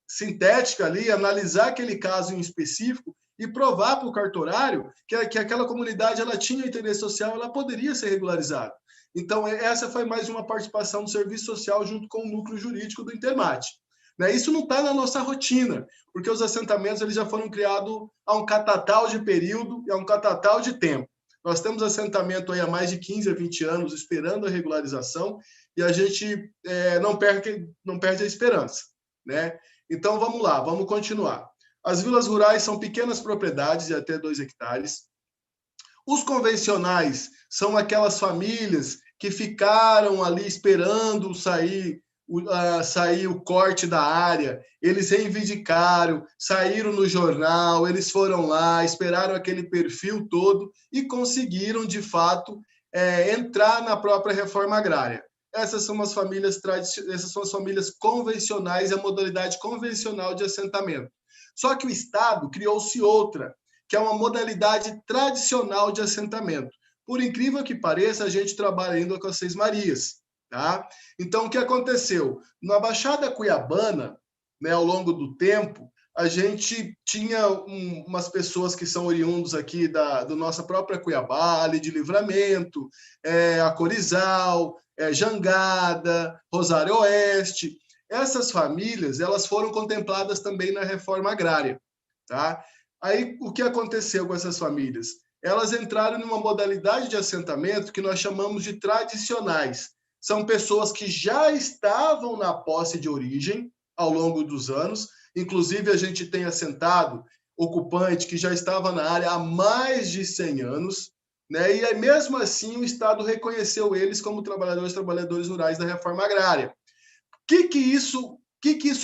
sintética ali, analisar aquele caso em específico e provar para o cartorário que aquela comunidade ela tinha interesse social, ela poderia ser regularizada. Então, essa foi mais uma participação do serviço social junto com o núcleo jurídico do Intermate. Isso não está na nossa rotina, porque os assentamentos eles já foram criados a um catatal de período e a um catatal de tempo. Nós temos assentamento aí há mais de 15 a 20 anos esperando a regularização e a gente não perde a esperança, né? Então, vamos lá, vamos continuar. As vilas rurais são pequenas propriedades de até 2 hectares. Os convencionais são aquelas famílias que ficaram ali esperando sair o corte da área, eles reivindicaram, saíram no jornal, eles foram lá, esperaram aquele perfil todo e conseguiram, de fato, entrar na própria reforma agrária. Essas são as famílias convencionais e a modalidade convencional de assentamento. Só que o Estado criou-se outra, que é uma modalidade tradicional de assentamento. Por incrível que pareça, a gente trabalha ainda com as Seis Marias. Tá? Então, o que aconteceu? Na Baixada Cuiabana, né, ao longo do tempo, a gente tinha umas pessoas que são oriundos aqui da nossa própria Cuiabá, ali de Livramento, Acorizal, Jangada, Rosário Oeste. Essas famílias elas foram contempladas também na reforma agrária. Tá? Aí, o que aconteceu com essas famílias? Elas entraram numa modalidade de assentamento que nós chamamos de tradicionais. São pessoas que já estavam na posse de origem ao longo dos anos. Inclusive, a gente tem assentado ocupante que já estava na área há mais de 100 anos, né? E aí, mesmo assim, o Estado reconheceu eles como trabalhadores rurais da reforma agrária. O que isso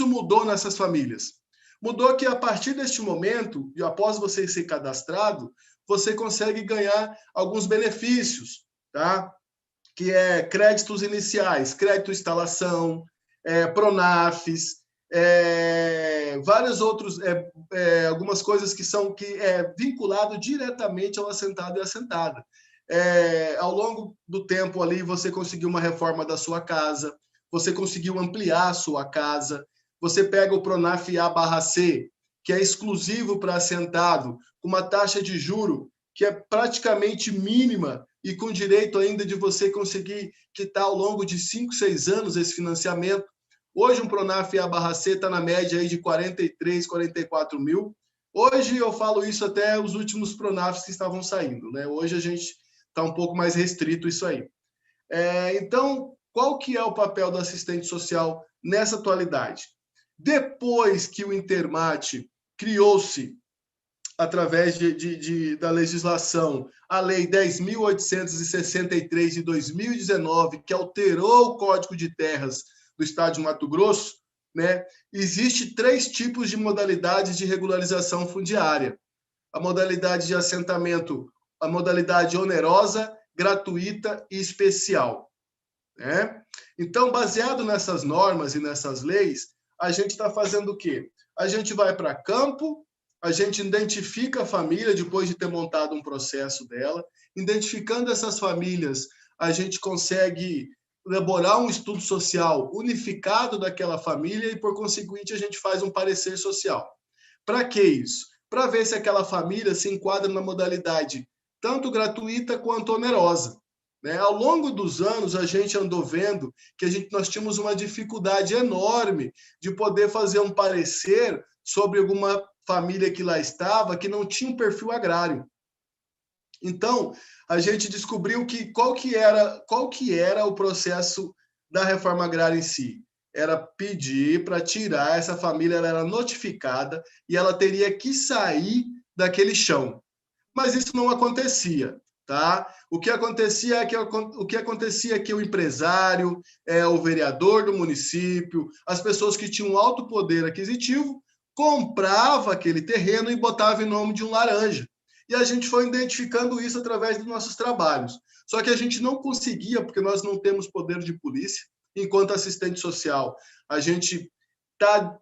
mudou nessas famílias? Mudou que, a partir deste momento, e após você ser cadastrado, você consegue ganhar alguns benefícios, tá? Que é créditos iniciais, crédito instalação, Pronafs, vários outros, algumas coisas que são vinculado diretamente ao assentado e assentada. Ao longo do tempo ali, você conseguiu uma reforma da sua casa, você conseguiu ampliar a sua casa, você pega o Pronaf A/C, que é exclusivo para assentado, com uma taxa de juro que é praticamente mínima e com direito ainda de você conseguir quitar ao longo de 5, 6 anos esse financiamento. Hoje, um Pronaf A/C está na média aí de 43, 44 mil. Hoje, eu falo isso até os últimos Pronafs que estavam saindo, né? Hoje, a gente está um pouco mais restrito isso aí. Então, qual que é o papel do assistente social nessa atualidade? Depois que o Intermate criou-se, através da legislação, a Lei 10.863 de 2019, que alterou o Código de Terras do Estado de Mato Grosso, né, existe 3 tipos de modalidades de regularização fundiária. A modalidade de assentamento, a modalidade onerosa, gratuita e especial, né? Então, baseado nessas normas e nessas leis, a gente está fazendo o quê? A gente vai para campo, a gente identifica a família depois de ter montado um processo dela. Identificando essas famílias, a gente consegue elaborar um estudo social unificado daquela família e, por conseguinte, a gente faz um parecer social. Para que isso? Para ver se aquela família se enquadra na modalidade tanto gratuita quanto onerosa. Né? Ao longo dos anos, a gente andou vendo que nós tínhamos uma dificuldade enorme de poder fazer um parecer sobre alguma família que lá estava que não tinha um perfil agrário. Então, a gente descobriu que qual que era o processo da reforma agrária em si. Era pedir para tirar essa família, ela era notificada e ela teria que sair daquele chão. Mas isso não acontecia. Tá? O que acontecia é que o empresário, o vereador do município, as pessoas que tinham alto poder aquisitivo, comprava aquele terreno e botava em nome de um laranja. E a gente foi identificando isso através dos nossos trabalhos. Só que a gente não conseguia, porque nós não temos poder de polícia, enquanto assistente social. A gente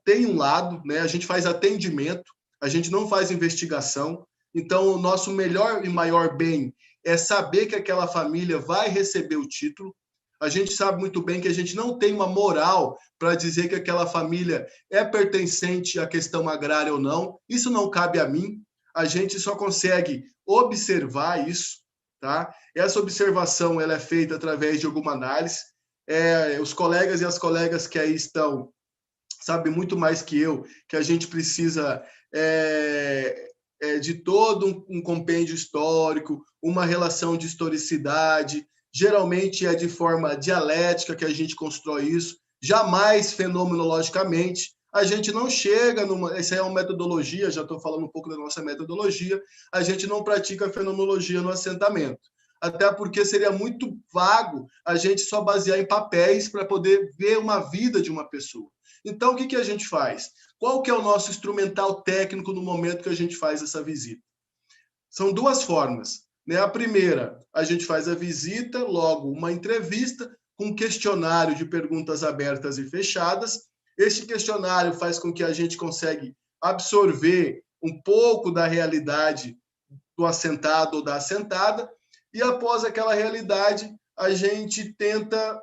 tem um lado, né? A gente faz atendimento, a gente não faz investigação. Então, o nosso melhor e maior bem é saber que aquela família vai receber o título. A gente sabe muito bem que a gente não tem uma moral para dizer que aquela família é pertencente à questão agrária ou não. Isso não cabe a mim. A gente só consegue observar isso, tá? Essa observação ela é feita através de alguma análise. Os colegas e as colegas que aí estão sabem muito mais que eu que a gente precisa de todo um compêndio histórico, uma relação de historicidade. Geralmente é de forma dialética que a gente constrói isso, jamais fenomenologicamente. A gente não chega numa... Essa é uma metodologia, já estou falando um pouco da nossa metodologia, a gente não pratica fenomenologia no assentamento. Até porque seria muito vago a gente só basear em papéis para poder ver uma vida de uma pessoa. Então, o que a gente faz? Qual que é o nosso instrumental técnico no momento que a gente faz essa visita? São 2 formas. Né? A primeira, a gente faz a visita, logo uma entrevista com um questionário de perguntas abertas e fechadas. Este questionário faz com que a gente consiga absorver um pouco da realidade do assentado ou da assentada, e após aquela realidade, a gente tenta,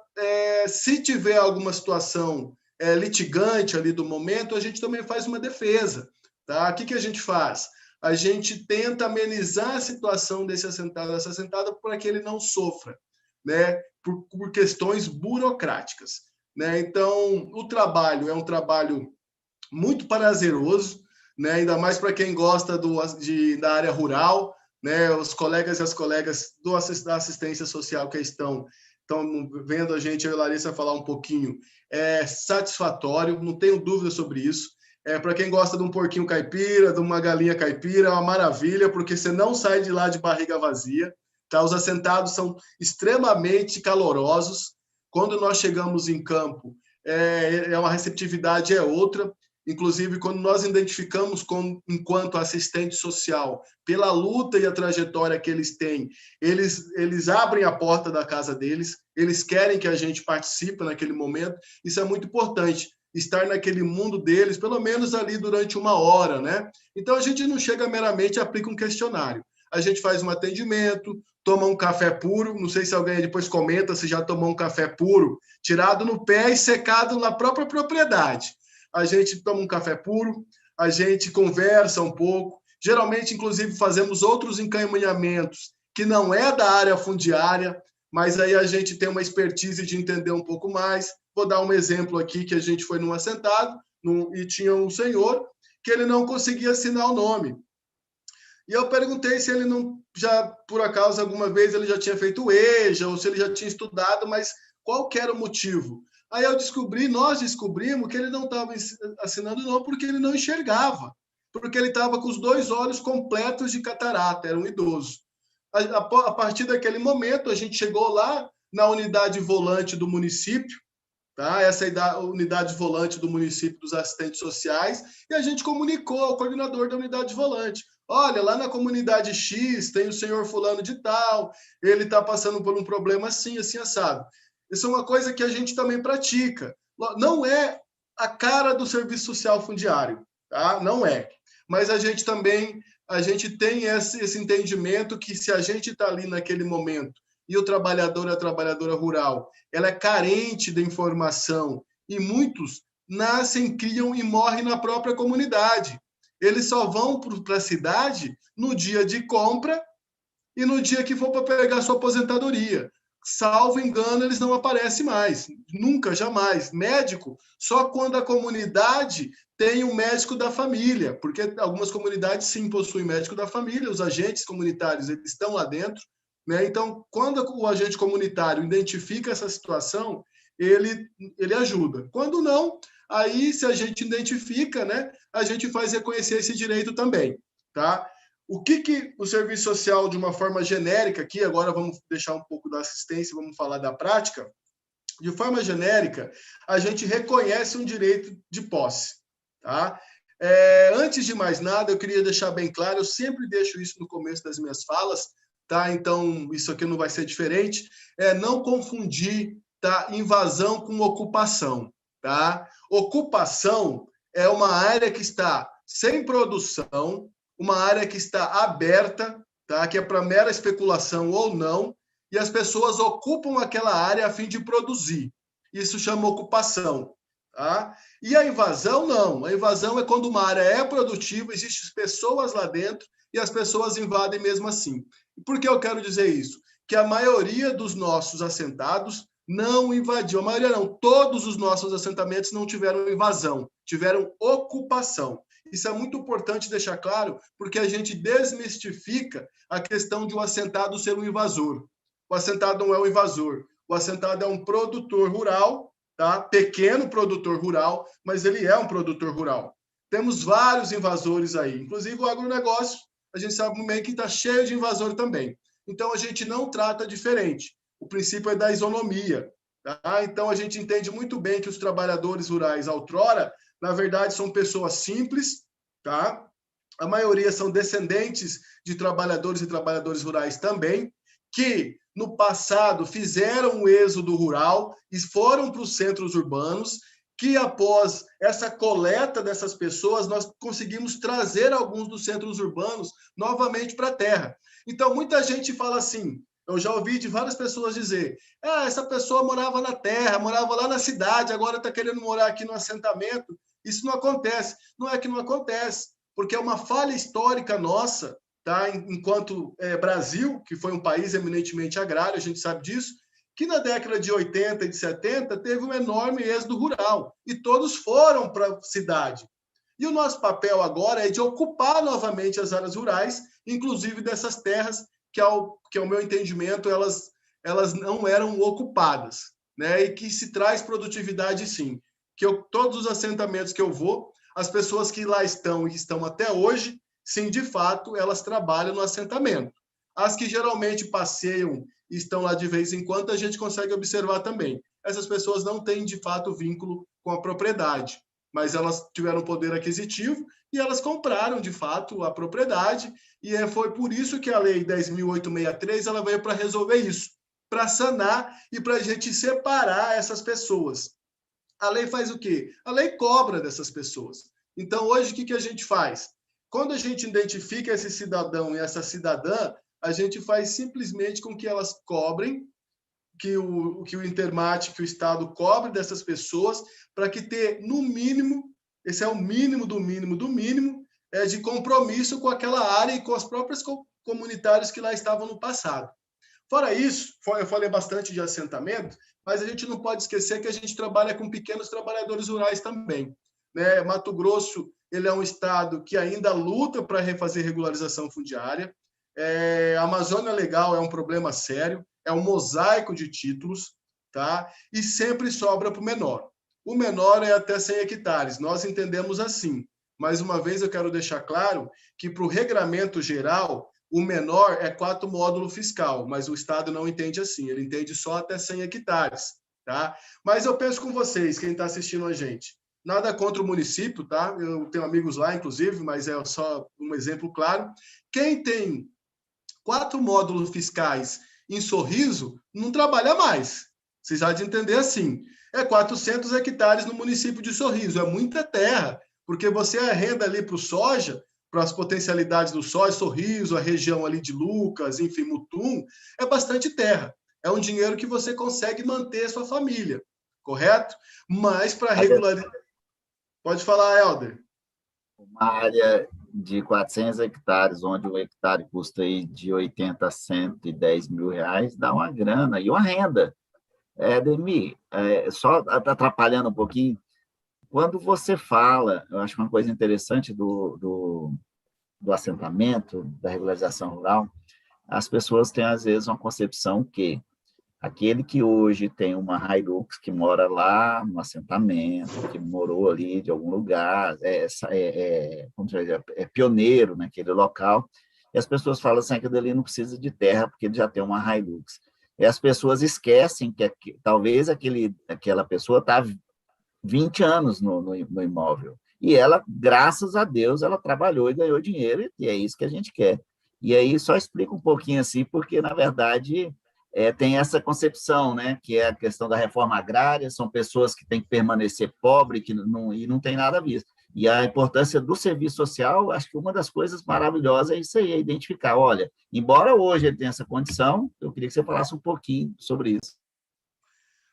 se tiver alguma situação litigante ali do momento, a gente também faz uma defesa. Tá? O que a gente faz? A gente tenta amenizar a situação desse assentado, dessa assentada, para que ele não sofra, né? Por questões burocráticas. Né? Então, o trabalho é um trabalho muito prazeroso, né? Ainda mais para quem gosta da área rural, né? Os colegas e as colegas da assistência social que estão vendo a gente, eu e a Larissa, falar um pouquinho. É satisfatório, não tenho dúvida sobre isso. Para quem gosta de um porquinho caipira, de uma galinha caipira, é uma maravilha, porque você não sai de lá de barriga vazia. Tá? Os assentados são extremamente calorosos. Quando nós chegamos em campo, uma receptividade é outra. Inclusive, quando nós identificamos enquanto assistente social, pela luta e a trajetória que eles têm, eles abrem a porta da casa deles, eles querem que a gente participe naquele momento. Isso é muito importante, estar naquele mundo deles, pelo menos ali durante 1 hora, né? Então, a gente não chega meramente e aplica um questionário. A gente faz um atendimento, toma um café puro, não sei se alguém depois comenta se já tomou um café puro, tirado no pé e secado na própria propriedade. A gente toma um café puro, a gente conversa um pouco, geralmente, inclusive, fazemos outros encaminhamentos que não é da área fundiária, mas aí a gente tem uma expertise de entender um pouco mais. Vou dar um exemplo aqui, que a gente foi num assentado e tinha um senhor que ele não conseguia assinar o nome. E eu perguntei se ele não, já por acaso, alguma vez ele já tinha feito o EJA, ou se ele já tinha estudado, mas qual que era o motivo? Aí nós descobrimos que ele não estava assinando não porque ele não enxergava, porque ele estava com os 2 olhos completos de catarata, era um idoso. A partir daquele momento, a gente chegou lá na unidade volante do município, tá? Essa é a unidade volante do município dos assistentes sociais, e a gente comunicou ao coordenador da unidade volante. Olha, lá na comunidade X tem o senhor fulano de tal, ele está passando por um problema assim, assim, assado. Isso é uma coisa que a gente também pratica. Não é a cara do serviço social fundiário, tá? Não é. Mas a gente tem esse entendimento que se a gente está ali naquele momento e o trabalhador e a trabalhadora rural, ela é carente de informação e muitos nascem, criam e morrem na própria comunidade. Eles só vão para a cidade no dia de compra e no dia que for para pegar sua aposentadoria. Salvo engano, eles não aparecem mais. Nunca, jamais. Médico, só quando a comunidade tem um médico da família, porque algumas comunidades, sim, possuem médico da família, os agentes comunitários eles estão lá dentro, né? Então, quando o agente comunitário identifica essa situação, ele ajuda. Quando não, aí, se a gente identifica, né, a gente faz reconhecer esse direito também, tá? O que o serviço social, de uma forma genérica, aqui agora vamos deixar um pouco da assistência, vamos falar da prática, de forma genérica, a gente reconhece um direito de posse. Tá? Antes de mais nada, eu queria deixar bem claro, eu sempre deixo isso no começo das minhas falas, tá? Então isso aqui não vai ser diferente, não confundir, tá? Invasão com ocupação. Tá? Ocupação é uma área que está sem produção, uma área que está aberta, tá? Que é para mera especulação ou não, e as pessoas ocupam aquela área a fim de produzir. Isso chama ocupação. Tá? E a invasão, não. A invasão é quando uma área é produtiva, existem pessoas lá dentro e as pessoas invadem mesmo assim. Por que eu quero dizer isso? Que a maioria dos nossos assentados não invadiu. A maioria não. Todos os nossos assentamentos não tiveram invasão, tiveram ocupação. Isso é muito importante deixar claro, porque a gente desmistifica a questão de um assentado ser um invasor. O assentado não é um invasor. O assentado é um produtor rural, tá? Pequeno produtor rural, mas ele é um produtor rural. Temos vários invasores aí, inclusive o agronegócio, a gente sabe bem que está cheio de invasor também. Então, a gente não trata diferente. O princípio é da isonomia. Tá? Então, a gente entende muito bem que os trabalhadores rurais, outrora, na verdade, são pessoas simples, tá? A maioria são descendentes de trabalhadores e trabalhadoras rurais também, que no passado fizeram o êxodo rural e foram para os centros urbanos, que após essa coleta dessas pessoas, nós conseguimos trazer alguns dos centros urbanos novamente para a terra. Então, muita gente fala assim, eu já ouvi de várias pessoas dizer, essa pessoa morava na terra, morava lá na cidade, agora está querendo morar aqui no assentamento. Isso não acontece. Não é que não acontece, porque é uma falha histórica nossa, tá? Enquanto Brasil, que foi um país eminentemente agrário, a gente sabe disso, que na década de 80 e de 70 teve um enorme êxodo rural, e todos foram para a cidade. E o nosso papel agora é de ocupar novamente as áreas rurais, inclusive dessas terras que, ao meu entendimento, elas não eram ocupadas, né? E que se traz produtividade, sim. Todos os assentamentos que eu vou, as pessoas que lá estão e estão até hoje, sim, de fato, elas trabalham no assentamento. As que geralmente passeiam e estão lá de vez em quando, a gente consegue observar também. Essas pessoas não têm, de fato, vínculo com a propriedade, mas elas tiveram poder aquisitivo e elas compraram, de fato, a propriedade, e foi por isso que a Lei 10.863 ela veio para resolver isso, para sanar e para a gente separar essas pessoas. A lei faz o quê? A lei cobra dessas pessoas. Então, hoje, o que a gente faz? Quando a gente identifica esse cidadão e essa cidadã, a gente faz simplesmente com que elas cobrem, que o Intermate, que o Estado cobre dessas pessoas, para que ter, no mínimo, esse é o mínimo do mínimo do mínimo, de compromisso com aquela área e com os próprios comunitários que lá estavam no passado. Fora isso, eu falei bastante de assentamento, mas a gente não pode esquecer que a gente trabalha com pequenos trabalhadores rurais também, né? Mato Grosso, ele é um estado que ainda luta para refazer regularização fundiária. A Amazônia Legal é um problema sério, é um mosaico de títulos, tá? E sempre sobra para o menor. O menor é até 100 hectares, nós entendemos assim. Mais uma vez, eu quero deixar claro que, para o regramento geral, o menor é 4 módulo fiscal, mas o Estado não entende assim, ele entende só até 100 hectares, tá? Mas eu penso com vocês, quem está assistindo a gente, nada contra o município, tá? Eu tenho amigos lá, inclusive, mas é só um exemplo claro. Quem tem 4 módulos fiscais em Sorriso, não trabalha mais. Vocês já de entender assim. É 400 hectares no município de Sorriso, é muita terra, porque você arrenda ali para o soja, para as potencialidades do soja, Sorriso, a região ali de Lucas, enfim, Mutum, é bastante terra. É um dinheiro que você consegue manter a sua família, correto? Mas para regularizar... Pode falar, Helder. Uma área de 400 hectares, onde o hectare custa aí de 80 a 110 mil reais, dá uma grana e uma renda. Ademir, só atrapalhando um pouquinho, quando você fala, eu acho uma coisa interessante do assentamento, da regularização rural, as pessoas têm, às vezes, uma concepção que aquele que hoje tem uma Hilux, que mora lá no assentamento, que morou ali de algum lugar, é pioneiro naquele local, e as pessoas falam assim, que ele não precisa de terra, porque ele já tem uma Hilux. E as pessoas esquecem que talvez aquela pessoa está 20 anos no imóvel. E ela, graças a Deus, ela trabalhou e ganhou dinheiro, e é isso que a gente quer. E aí, só explica um pouquinho assim, porque, na verdade, tem essa concepção, né, que é a questão da reforma agrária, são pessoas que têm que permanecer pobres e não tem nada a ver. E a importância do serviço social, acho que uma das coisas maravilhosas é isso aí, é identificar, olha, embora hoje ele tenha essa condição, eu queria que você falasse um pouquinho sobre isso.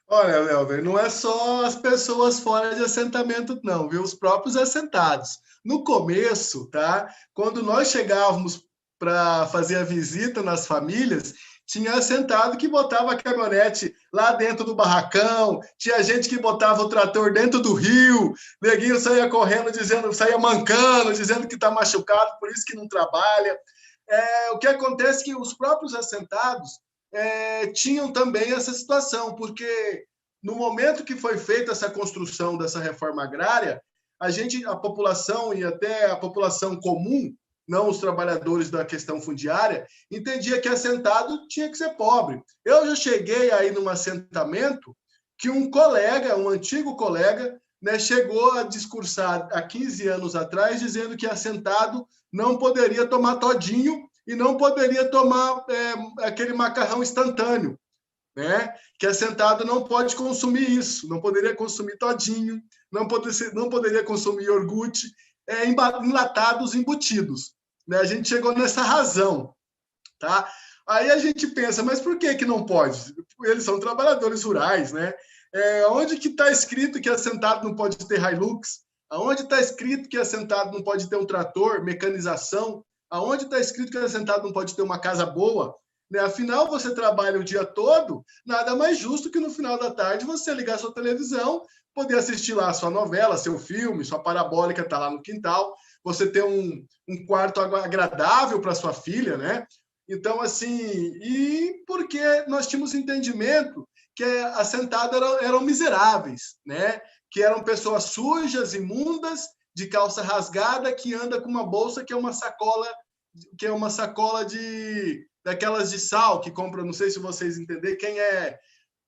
Olha, Léo, não é só as pessoas fora de assentamento, não, viu? Os próprios assentados. No começo, tá? Quando nós chegávamos para fazer a visita nas famílias, tinha assentado que botava a caminhonete lá dentro do barracão, tinha gente que botava o trator dentro do rio, neguinho saía correndo, saía mancando, dizendo que está machucado, por isso que não trabalha. O que acontece é que os próprios assentados tinham também essa situação, porque no momento que foi feita essa construção dessa reforma agrária, a população e até a população comum, não os trabalhadores da questão fundiária, entendia que assentado tinha que ser pobre. Eu já cheguei aí num assentamento que um antigo colega, né, chegou a discursar há 15 anos atrás, dizendo que assentado não poderia tomar todinho e não poderia tomar aquele macarrão instantâneo, né? Que assentado não pode consumir isso, não poderia consumir todinho, não poderia consumir iogurte, enlatados, embutidos. Né? A gente chegou nessa razão, tá? Aí a gente pensa, mas por que não pode? Eles são trabalhadores rurais, né? Onde que está escrito que assentado não pode ter Hilux? Aonde está escrito que assentado não pode ter um trator, mecanização? Aonde está escrito que assentado não pode ter uma casa boa? né? Afinal, você trabalha o dia todo, nada mais justo que no final da tarde você ligar sua televisão, poder assistir lá a sua novela, seu filme, sua parabólica está lá no quintal, você ter um quarto agradável para sua filha, né? Então, assim, e porque nós tínhamos entendimento que assentados eram miseráveis, né? Que eram pessoas sujas, imundas, de calça rasgada, que anda com uma bolsa que é uma sacola daquelas de sal que compra, não sei se vocês entenderem,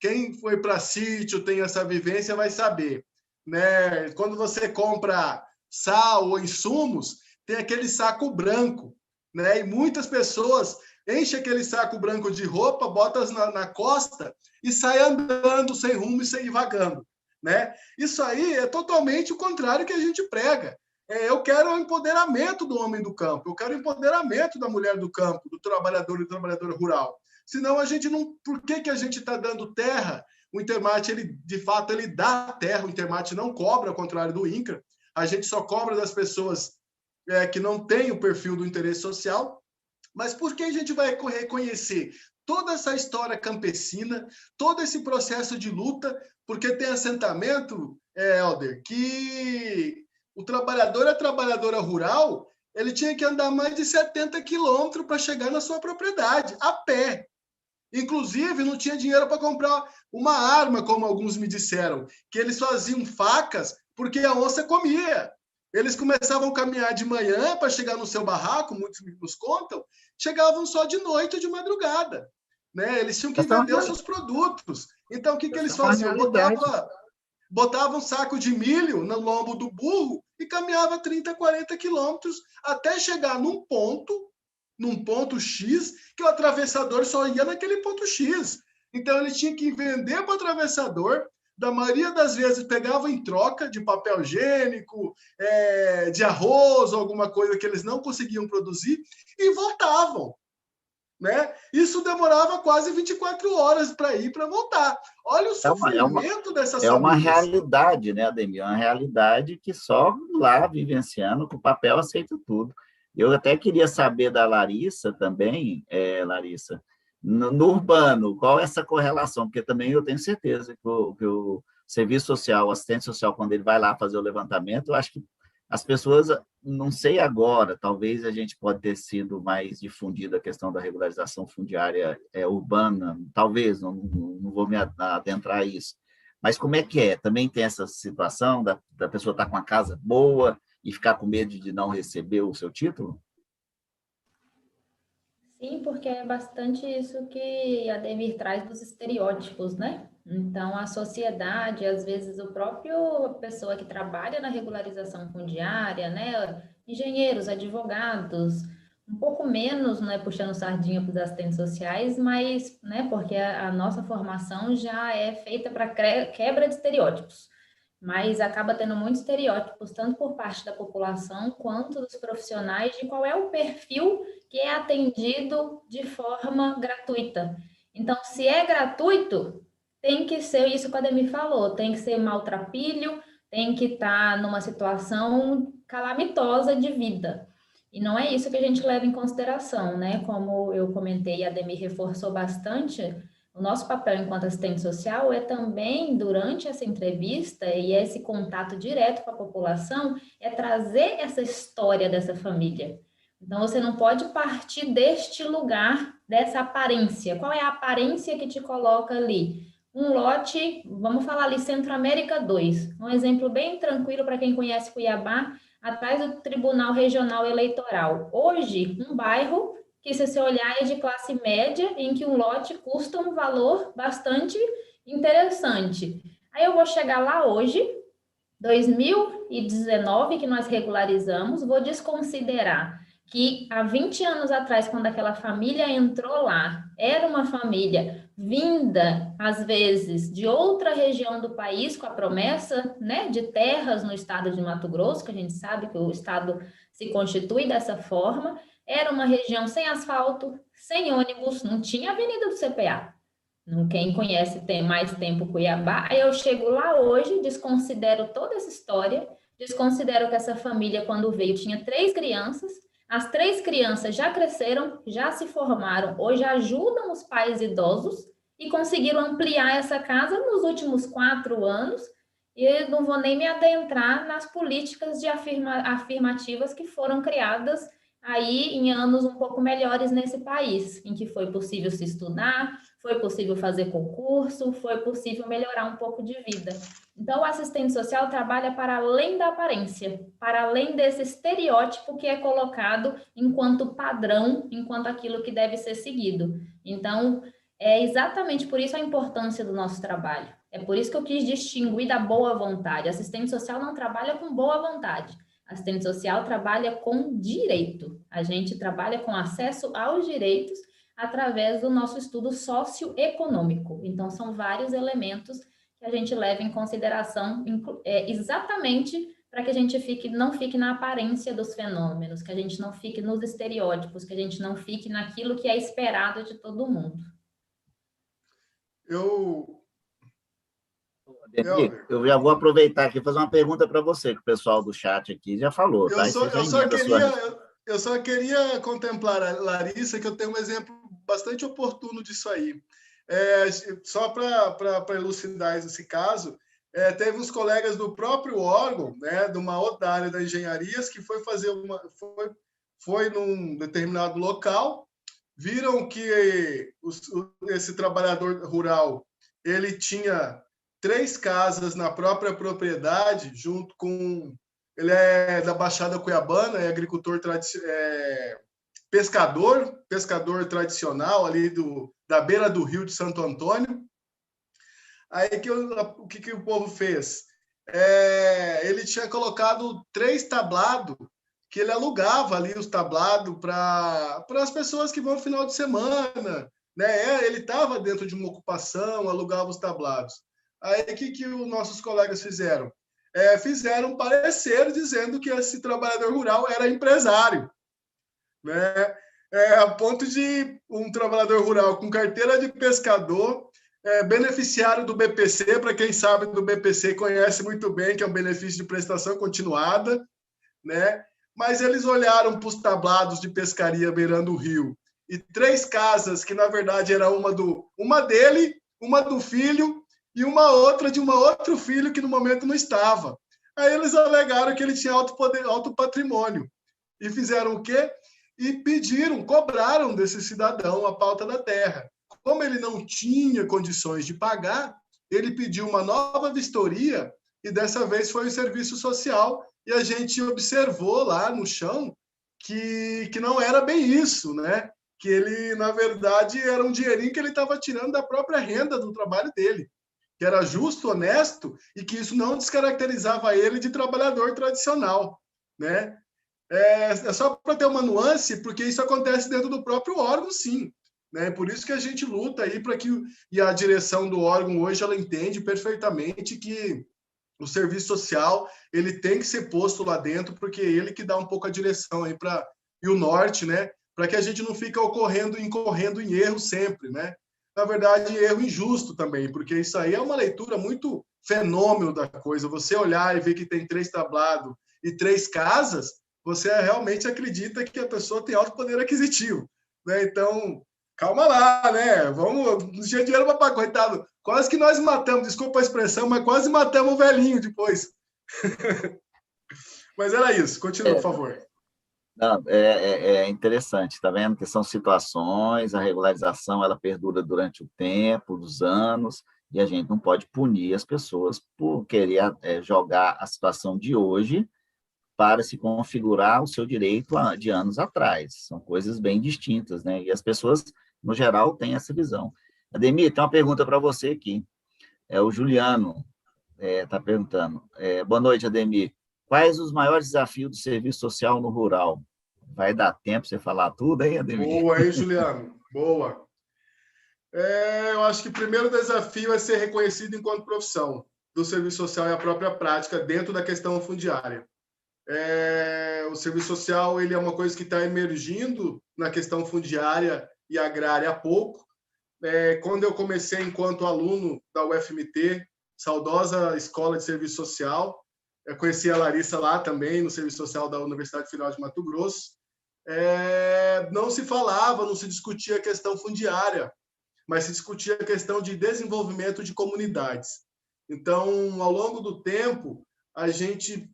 quem foi para sítio, tem essa vivência, vai saber, né? Quando você compra sal ou insumos, tem aquele saco branco, né? E muitas pessoas enchem aquele saco branco de roupa, botam na costa e saem andando sem rumo e sem vagando, né? Isso aí é totalmente o contrário que a gente prega. Eu quero o empoderamento do homem do campo, eu quero o empoderamento da mulher do campo, do trabalhador e trabalhadora rural. Senão a gente não... Por que a gente está dando terra? O Intermate, de fato, ele dá terra, o Intermate não cobra, ao contrário do INCRA. A gente só cobra das pessoas que não têm o perfil do interesse social. Mas por que a gente vai reconhecer toda essa história campesina, todo esse processo de luta? Porque tem assentamento, Helder, que o trabalhador e a trabalhadora rural, ele tinha que andar mais de 70 quilômetros para chegar na sua propriedade, a pé. Inclusive, não tinha dinheiro para comprar uma arma, como alguns me disseram, que eles faziam facas porque a onça comia. Eles começavam a caminhar de manhã para chegar no seu barraco, muitos nos contam, chegavam só de noite ou de madrugada, né? Eles tinham que vender os seus produtos. Então, o que eles faziam? Botava um saco de milho no lombo do burro e caminhava 30, 40 quilômetros até chegar num ponto X, que o atravessador só ia naquele ponto X. Então, ele tinha que vender para o atravessador, da maioria das vezes pegava em troca de papel higiênico, de arroz, alguma coisa que eles não conseguiam produzir, e voltavam. Né? Isso demorava quase 24 horas para ir e para voltar. Olha o sofrimento dessas famílias. É uma realidade, né, Ademir? Uma realidade que só lá, vivenciando, com o papel aceita tudo. Eu até queria saber da Larissa também, Larissa, no urbano, qual é essa correlação? Porque também eu tenho certeza que o serviço social, o assistente social, quando ele vai lá fazer o levantamento, eu acho que as pessoas, não sei agora, talvez a gente pode ter sido mais difundida a questão da regularização fundiária urbana, talvez, não vou me adentrar a isso. Mas como é que é? Também tem essa situação da pessoa estar com a casa boa e ficar com medo de não receber o seu título? Sim, porque é bastante isso que a Ademir traz dos estereótipos, né? Então, a sociedade, às vezes, o próprio pessoa que trabalha na regularização fundiária, né? Engenheiros, advogados, um pouco menos, né, puxando sardinha para os assistentes sociais, mas, né, porque a nossa formação já é feita para quebra de estereótipos. Mas acaba tendo muitos estereótipos, tanto por parte da população quanto dos profissionais, de qual é o perfil que é atendido de forma gratuita. Então, se é gratuito, tem que ser isso que a Ademir falou, tem que ser maltrapilho, tem que estar numa situação calamitosa de vida. E não é isso que a gente leva em consideração, né? Como eu comentei, a Ademir reforçou bastante, o nosso papel enquanto assistente social é também, durante essa entrevista e esse contato direto com a população, é trazer essa história dessa família. Então, você não pode partir deste lugar, dessa aparência. Qual é a aparência que te coloca ali? Um lote, vamos falar ali, Centro-América 2. Um exemplo bem tranquilo para quem conhece Cuiabá, atrás do Tribunal Regional Eleitoral. Hoje, um bairro que, se você olhar, é de classe média, em que um lote custa um valor bastante interessante. Aí eu vou chegar lá hoje, 2019, que nós regularizamos, vou desconsiderar que há 20 anos atrás, quando aquela família entrou lá, era uma família vinda, às vezes, de outra região do país, com a promessa, né, de terras no estado de Mato Grosso, que a gente sabe que o estado se constitui dessa forma. Era uma região sem asfalto, sem ônibus, não tinha avenida do CPA. Quem conhece tem mais tempo Cuiabá. Aí eu chego lá hoje, desconsidero toda essa história, desconsidero que essa família, quando veio, tinha 3 crianças. As 3 crianças já cresceram, já se formaram, hoje ajudam os pais idosos e conseguiram ampliar essa casa nos últimos 4 anos. E não vou nem me adentrar nas políticas de afirmativas que foram criadas aí em anos um pouco melhores nesse país, em que foi possível se estudar, foi possível fazer concurso, foi possível melhorar um pouco de vida. Então, o assistente social trabalha para além da aparência, para além desse estereótipo que é colocado enquanto padrão, enquanto aquilo que deve ser seguido. Então, é exatamente por isso a importância do nosso trabalho. É por isso que eu quis distinguir da boa vontade. Assistente social não trabalha com boa vontade. Assistente social trabalha com direito. A gente trabalha com acesso aos direitos através do nosso estudo socioeconômico. Então, são vários elementos que a gente leva em consideração exatamente para que a gente não fique na aparência dos fenômenos, que a gente não fique nos estereótipos, que a gente não fique naquilo que é esperado de todo mundo. Ademir, eu já vou aproveitar aqui e fazer uma pergunta para você, que o pessoal do chat aqui já falou. Tá? Eu só queria contemplar a Larissa, que eu tenho um exemplo bastante oportuno disso aí. Só para elucidar esse caso, teve uns colegas do próprio órgão, né, de uma outra área da engenharias, que foi num determinado local, viram que esse trabalhador rural ele tinha 3 casas na própria propriedade, junto com... Ele é da Baixada Cuiabana, é agricultor pescador tradicional ali da beira do Rio de Santo Antônio. Aí o que o povo fez? Ele tinha colocado 3 tablados, que ele alugava ali os tablados para as pessoas que vão no final de semana, né? Ele estava dentro de uma ocupação, alugava os tablados. Aí o que os nossos colegas fizeram? Fizeram um parecer dizendo que esse trabalhador rural era empresário, né? A ponto de um trabalhador rural com carteira de pescador, beneficiário do BPC, para quem sabe do BPC conhece muito bem, que é um benefício de prestação continuada, né? Mas eles olharam para os tablados de pescaria beirando o rio e 3 casas, que na verdade era uma dele, uma do filho e uma outra de um outro filho que no momento não estava. Aí eles alegaram que ele tinha alto patrimônio. E fizeram o quê? E cobraram desse cidadão a pauta da terra. Como ele não tinha condições de pagar, ele pediu uma nova vistoria e dessa vez foi o serviço social e a gente observou lá no chão que não era bem isso, né? Que ele, na verdade, era um dinheirinho que ele estava tirando da própria renda do trabalho dele, que era justo, honesto, e que isso não descaracterizava ele de trabalhador tradicional, né? É só para ter uma nuance, porque isso acontece dentro do próprio órgão, sim, né? Por isso que a gente luta aí para que... E a direção do órgão hoje, ela entende perfeitamente que o serviço social ele tem que ser posto lá dentro, porque é ele que dá um pouco a direção aí e o norte, né? Para que a gente não fique incorrendo em erro sempre, né? Na verdade, erro injusto também, porque isso aí é uma leitura muito fenômeno da coisa. Você olhar e ver que tem 3 tablados e 3 casas, você realmente acredita que a pessoa tem alto poder aquisitivo, né? Então, calma lá, né? Não tinha dinheiro para pagar, coitado. Quase que nós matamos, desculpa a expressão, mas quase matamos o velhinho depois. Mas era isso. Continua, por favor. Não, é interessante, tá vendo? Que são situações, a regularização ela perdura durante o tempo, os anos, e a gente não pode punir as pessoas por querer jogar a situação de hoje para se configurar o seu direito de anos atrás. São coisas bem distintas, né? E as pessoas, no geral, têm essa visão. Ademir, tem uma pergunta para você aqui. O Juliano está perguntando. Boa noite, Ademir. Quais os maiores desafios do serviço social no rural? Vai dar tempo para você falar tudo, hein, Ademir? Boa, hein, Juliano? Boa. Eu acho que o primeiro desafio é ser reconhecido enquanto profissão do serviço social e a própria prática dentro da questão fundiária. O serviço social ele é uma coisa que está emergindo na questão fundiária e agrária há pouco. Quando eu comecei enquanto aluno da UFMT, saudosa Escola de Serviço Social, eu conheci a Larissa lá também, no Serviço Social da Universidade Federal de Mato Grosso, não se falava, não se discutia a questão fundiária, mas se discutia a questão de desenvolvimento de comunidades. Então, ao longo do tempo, a gente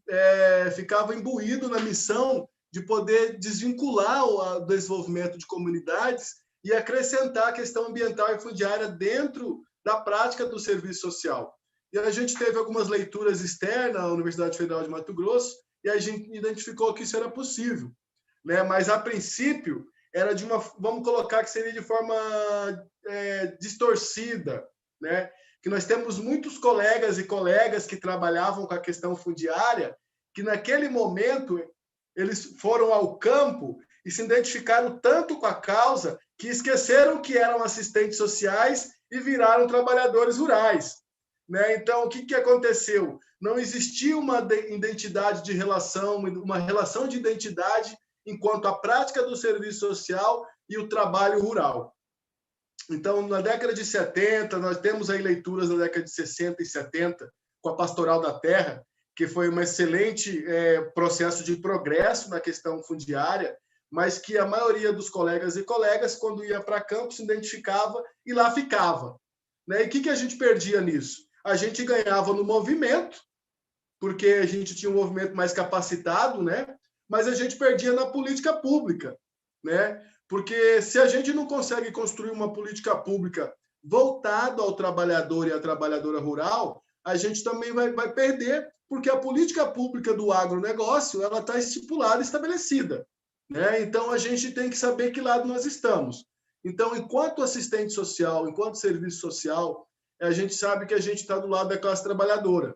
ficava imbuído na missão de poder desvincular o desenvolvimento de comunidades e acrescentar a questão ambiental e fundiária dentro da prática do serviço social. E a gente teve algumas leituras externas à Universidade Federal de Mato Grosso e a gente identificou que isso era possível, né? Mas, a princípio, era de uma, vamos colocar que seria de forma distorcida, né? Que nós temos muitos colegas e colegas que trabalhavam com a questão fundiária, que naquele momento eles foram ao campo e se identificaram tanto com a causa que esqueceram que eram assistentes sociais e viraram trabalhadores rurais, né? Então, o que aconteceu? Não existia uma identidade de relação, uma relação de identidade enquanto a prática do serviço social e o trabalho rural. Então, na década de 70, nós temos aí leituras na década de 60 e 70, com a Pastoral da Terra, que foi um excelente processo de progresso na questão fundiária, mas que a maioria dos colegas e colegas, quando ia para campo, se identificava e lá ficava, né? E o que a gente perdia nisso? A gente ganhava no movimento, porque a gente tinha um movimento mais capacitado, né? Mas a gente perdia na política pública, né? Porque se a gente não consegue construir uma política pública voltada ao trabalhador e à trabalhadora rural, a gente também vai perder, porque a política pública do agronegócio ela está estipulada, estabelecida, né? Então, a gente tem que saber que lado nós estamos. Então, enquanto assistente social, enquanto serviço social, a gente sabe que a gente está do lado da classe trabalhadora,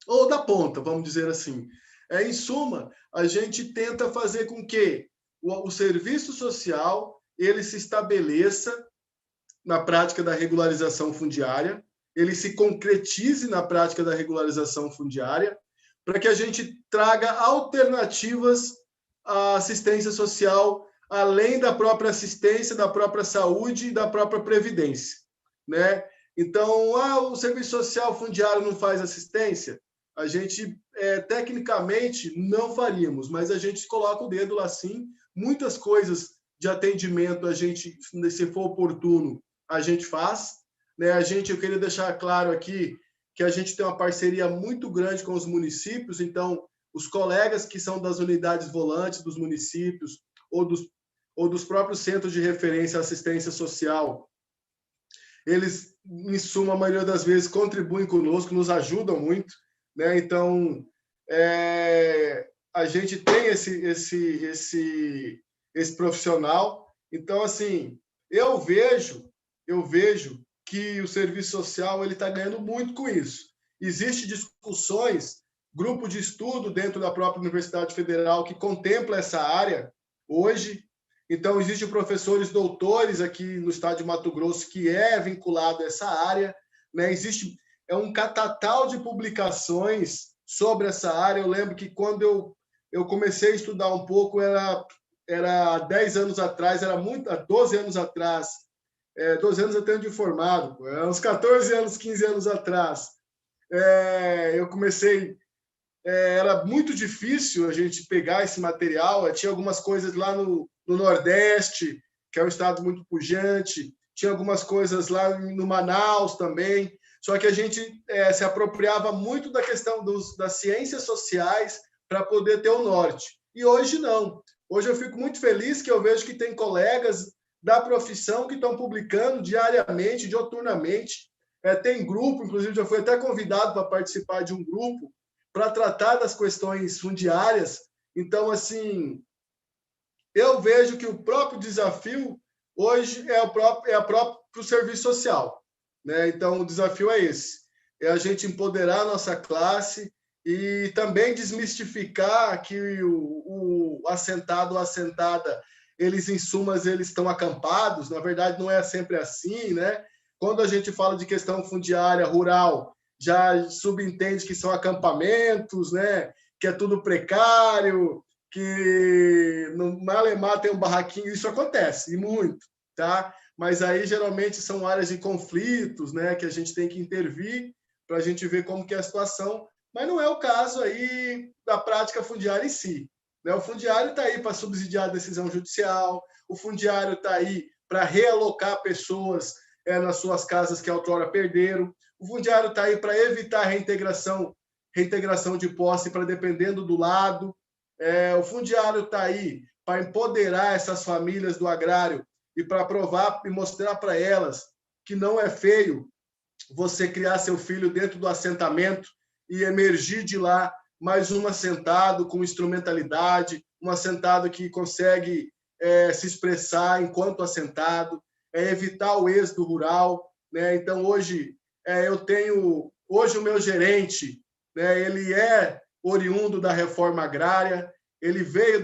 ou da ponta, vamos dizer assim. Em suma, a gente tenta fazer com que o serviço social ele se estabeleça na prática da regularização fundiária, ele se concretize na prática da regularização fundiária, para que a gente traga alternativas à assistência social, além da própria assistência, da própria saúde e da própria previdência, né? Então, o serviço social fundiário não faz assistência? A gente, tecnicamente, não faríamos, mas a gente coloca o dedo lá sim. Muitas coisas de atendimento, a gente, se for oportuno, a gente faz, né? Eu queria deixar claro aqui que a gente tem uma parceria muito grande com os municípios, então, os colegas que são das unidades volantes dos municípios ou dos próprios centros de referência à assistência social, eles, em suma, a maioria das vezes, contribuem conosco, nos ajudam muito, né? Então, a gente tem esse profissional. Então, assim, eu vejo que o serviço social ele está ganhando muito com isso. Existem discussões, grupo de estudo dentro da própria Universidade Federal que contempla essa área hoje. Então, existem professores doutores aqui no estado de Mato Grosso que é vinculado a essa área, né? Existe um catatal de publicações sobre essa área. Eu lembro que quando eu comecei a estudar um pouco, era 10 anos atrás, era muito, 12 anos atrás, 12 anos eu tenho de formado, uns 14 anos, 15 anos atrás. Eu comecei, era muito difícil a gente pegar esse material, tinha algumas coisas lá no Nordeste, que é um estado muito pujante, tinha algumas coisas lá no Manaus também, só que a gente se apropriava muito da questão das ciências sociais para poder ter o norte. E hoje não. Hoje eu fico muito feliz que eu vejo que tem colegas da profissão que estão publicando diariamente, dioturnamente. Tem grupo, inclusive já fui até convidado para participar de um grupo para tratar das questões fundiárias. Então, assim, eu vejo que o próprio desafio hoje é o próprio serviço social, né? Então, o desafio é esse, é a gente empoderar a nossa classe e também desmistificar que o assentado ou assentada, eles, em sumas, eles estão acampados. Na verdade, não é sempre assim, né? Quando a gente fala de questão fundiária rural, já subentende que são acampamentos, né? Que é tudo precário, que no Malemar tem um barraquinho. Isso acontece, e muito, tá? Mas aí, geralmente, são áreas de conflitos, né? Que a gente tem que intervir para a gente ver como que é a situação. Mas não é o caso aí da prática fundiária em si, né? O fundiário está aí para subsidiar a decisão judicial, o fundiário está aí para realocar pessoas nas suas casas que outrora perderam, o fundiário está aí para evitar reintegração de posse para dependendo do lado, o fundiário está aí para empoderar essas famílias do agrário e para provar e mostrar para elas que não é feio você criar seu filho dentro do assentamento e emergir de lá mais um assentado com instrumentalidade, um assentado que consegue se expressar enquanto assentado, evitar o êxodo rural, né? Então, hoje, hoje o meu gerente, né, ele é oriundo da reforma agrária, ele veio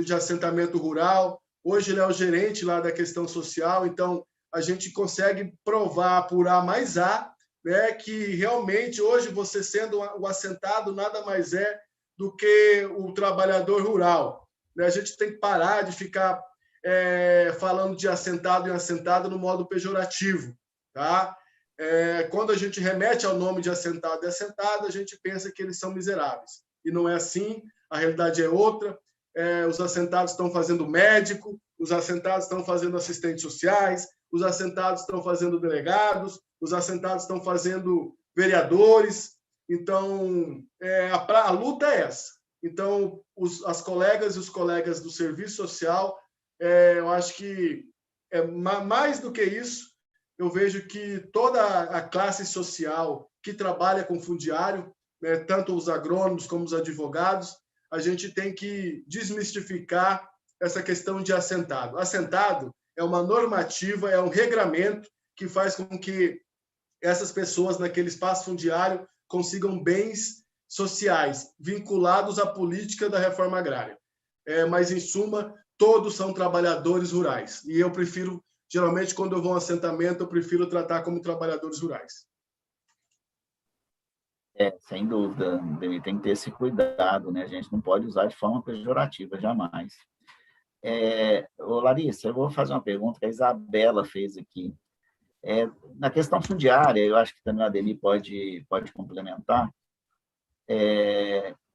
de assentamento rural, hoje ele é o gerente lá da questão social, então a gente consegue provar por A mais A, né, que realmente hoje você sendo o assentado nada mais é do que o trabalhador rural, né? A gente tem que parar de ficar falando de assentado e assentado no modo pejorativo, tá? Quando a gente remete ao nome de assentado e assentada, a gente pensa que eles são miseráveis. E não é assim, a realidade é outra. Os assentados estão fazendo médico, os assentados estão fazendo assistentes sociais, os assentados estão fazendo delegados, os assentados estão fazendo vereadores. Então, a luta é essa. Então, as colegas e os colegas do serviço social, eu acho que mais do que isso, eu vejo que toda a classe social que trabalha com fundiário, né, tanto os agrônomos como os advogados, a gente tem que desmistificar essa questão de assentado. Assentado é uma normativa, é um regramento que faz com que essas pessoas naquele espaço fundiário consigam bens sociais vinculados à política da reforma agrária. Mas, em suma, todos são trabalhadores rurais. E eu prefiro, geralmente, quando eu vou a um assentamento, eu prefiro tratar como trabalhadores rurais. Sem dúvida, tem que ter esse cuidado, né? A gente não pode usar de forma pejorativa, jamais. Larissa, eu vou fazer uma pergunta que a Isabela fez aqui. Na questão fundiária, eu acho que também a Adeli pode complementar.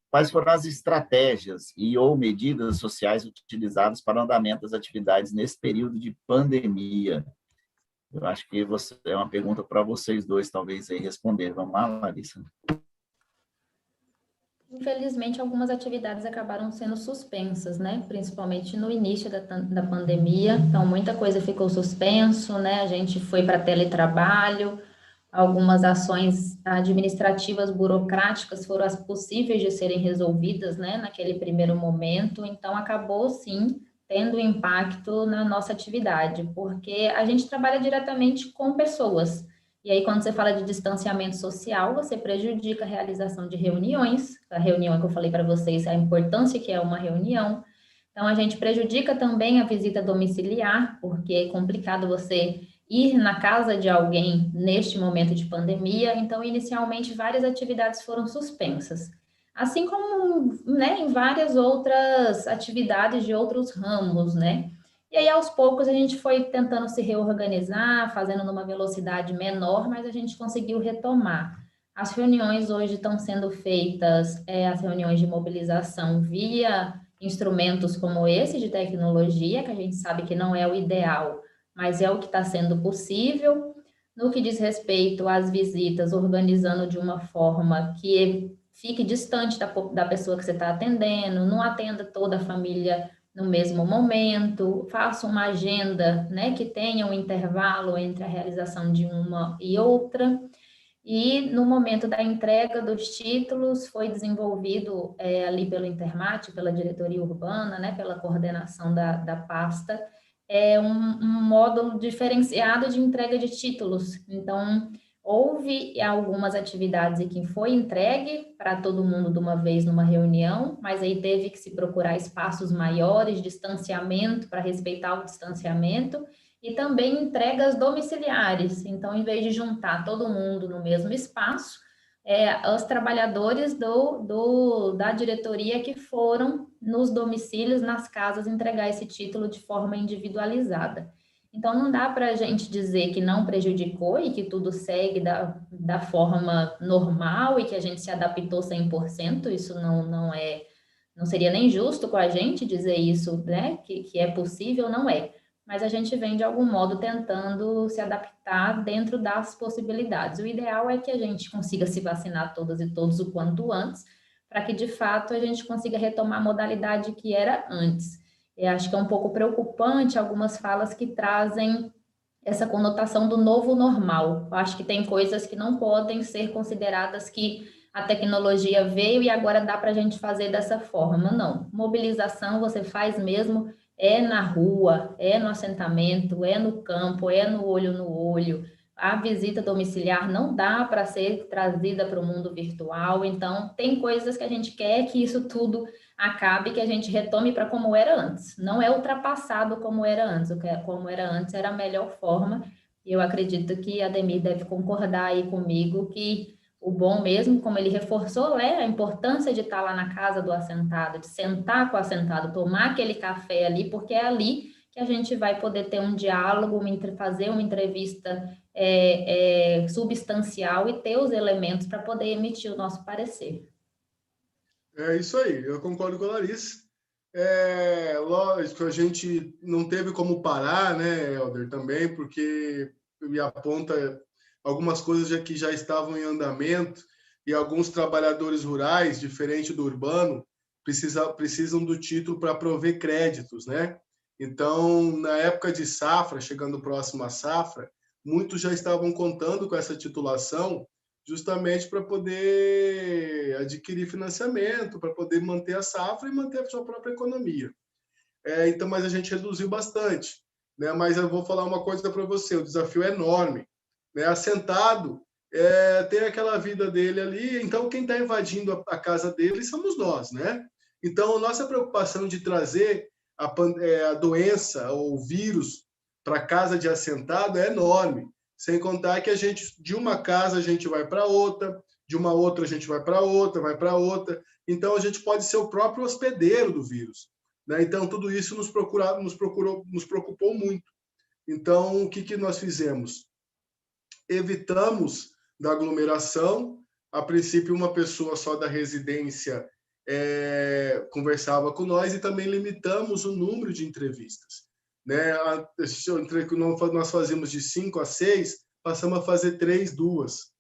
Quais foram as estratégias ou medidas sociais utilizadas para o andamento das atividades nesse período de pandemia? Eu acho que é uma pergunta para vocês dois, talvez, aí responder. Vamos lá, Larissa? Infelizmente, algumas atividades acabaram sendo suspensas, né? Principalmente no início da pandemia. Então, muita coisa ficou suspenso, né? A gente foi para teletrabalho, algumas ações administrativas burocráticas foram as possíveis de serem resolvidas, né? Naquele primeiro momento. Então, acabou, sim, tendo impacto na nossa atividade, porque a gente trabalha diretamente com pessoas. E aí, quando você fala de distanciamento social, você prejudica a realização de reuniões. A reunião que eu falei para vocês, a importância que é uma reunião. Então, a gente prejudica também a visita domiciliar, porque é complicado você ir na casa de alguém neste momento de pandemia. Então, inicialmente, várias atividades foram suspensas. Assim como, né, em várias outras atividades de outros ramos, né? E aí, aos poucos, a gente foi tentando se reorganizar, fazendo numa velocidade menor, mas a gente conseguiu retomar. As reuniões hoje estão sendo feitas, as reuniões de mobilização via instrumentos como esse de tecnologia, que a gente sabe que não é o ideal, mas é o que está sendo possível. No que diz respeito às visitas, organizando de uma forma que fique distante da pessoa que você está atendendo, não atenda toda a família no mesmo momento, faça uma agenda, né, que tenha um intervalo entre a realização de uma e outra. E no momento da entrega dos títulos, foi desenvolvido ali pelo Intermate, pela diretoria urbana, né, pela coordenação da pasta, um módulo diferenciado de entrega de títulos. Então, houve algumas atividades em que foi entregue para todo mundo de uma vez numa reunião, mas aí teve que se procurar espaços maiores, distanciamento, para respeitar o distanciamento, e também entregas domiciliares. Então, em vez de juntar todo mundo no mesmo espaço, os trabalhadores da diretoria que foram nos domicílios, nas casas, entregar esse título de forma individualizada. Então, não dá para a gente dizer que não prejudicou e que tudo segue da forma normal e que a gente se adaptou 100%, isso não é Não seria nem justo com a gente dizer isso, né? Que é possível, não é. Mas a gente vem, de algum modo, tentando se adaptar dentro das possibilidades. O ideal é que a gente consiga se vacinar todas e todos o quanto antes, para que, de fato, a gente consiga retomar a modalidade que era antes. Eu acho que é um pouco preocupante algumas falas que trazem essa conotação do novo normal. Eu acho que tem coisas que não podem ser consideradas que a tecnologia veio e agora dá para a gente fazer dessa forma. Não. Mobilização você faz mesmo é na rua, é no assentamento, é no campo, é no olho no olho. A visita domiciliar não dá para ser trazida para o mundo virtual, então tem coisas que a gente quer que isso tudo acabe, que a gente retome para como era antes. Não é ultrapassado como era antes, como era antes era a melhor forma. E eu acredito que a Ademir deve concordar aí comigo que o bom mesmo, como ele reforçou, é a importância de estar lá na casa do assentado, de sentar com o assentado, tomar aquele café ali, porque é ali que a gente vai poder ter um diálogo, fazer uma entrevista substancial e ter os elementos para poder emitir o nosso parecer. É isso aí, eu concordo com a Larissa. É lógico, a gente não teve como parar, né, Helder, também, porque me aponta algumas coisas que já estavam em andamento e alguns trabalhadores rurais, diferente do urbano, precisam do título para prover créditos, né? Então, na época de safra, chegando próximo à safra, muitos já estavam contando com essa titulação justamente para poder adquirir financiamento, para poder manter a safra e manter a sua própria economia. Então, mas a gente reduziu bastante, né? Mas eu vou falar uma coisa para você, o desafio é enorme, né? Assentado, tem aquela vida dele ali, então quem está invadindo a casa dele somos nós, né? Então, nossa preocupação de trazer a doença ou o vírus para a casa de assentado é enorme. Sem contar que a gente, de uma casa, a gente vai para outra, de uma outra, a gente vai para outra, vai para outra. Então, a gente pode ser o próprio hospedeiro do vírus, né? Então, tudo isso nos preocupou muito. Então, o que nós fizemos? Evitamos da aglomeração. A princípio, uma pessoa só da residência conversava com nós e também limitamos o número de entrevistas. Né? Nós fazíamos de 5 a 6, passamos a fazer 3, 2,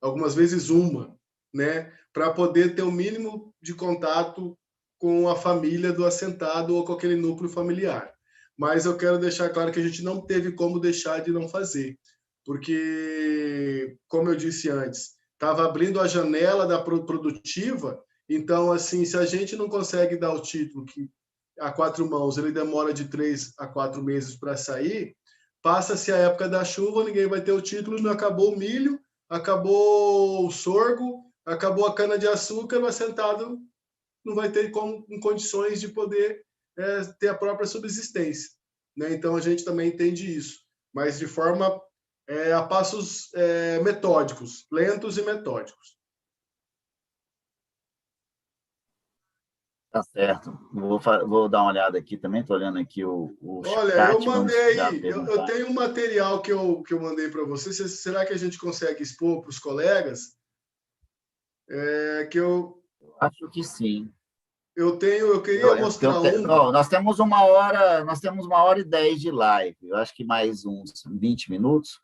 algumas vezes uma, né? Para poder ter o mínimo de contato com a família do assentado ou com aquele núcleo familiar. Mas eu quero deixar claro que a gente não teve como deixar de não fazer, porque, como eu disse antes, estava abrindo a janela da produtiva, então, assim, se a gente não consegue dar o título que a 4 mãos, ele demora de 3 a 4 meses para sair, passa-se a época da chuva, ninguém vai ter o título, não acabou o milho, acabou o sorgo, acabou a cana-de-açúcar, o assentado não vai ter em condições de poder ter a própria subsistência. Né? Então, a gente também entende isso, mas de forma a passos metódicos, lentos e metódicos. Tá certo. Vou dar uma olhada aqui também, estou olhando aqui o Olha, chat. eu mandei, eu perguntar. tenho um material que eu mandei para você. Será que a gente consegue expor para os colegas? Acho que sim. Eu queria mostrar um. Nós temos 1h10 de live. Eu acho que mais uns 20 minutos.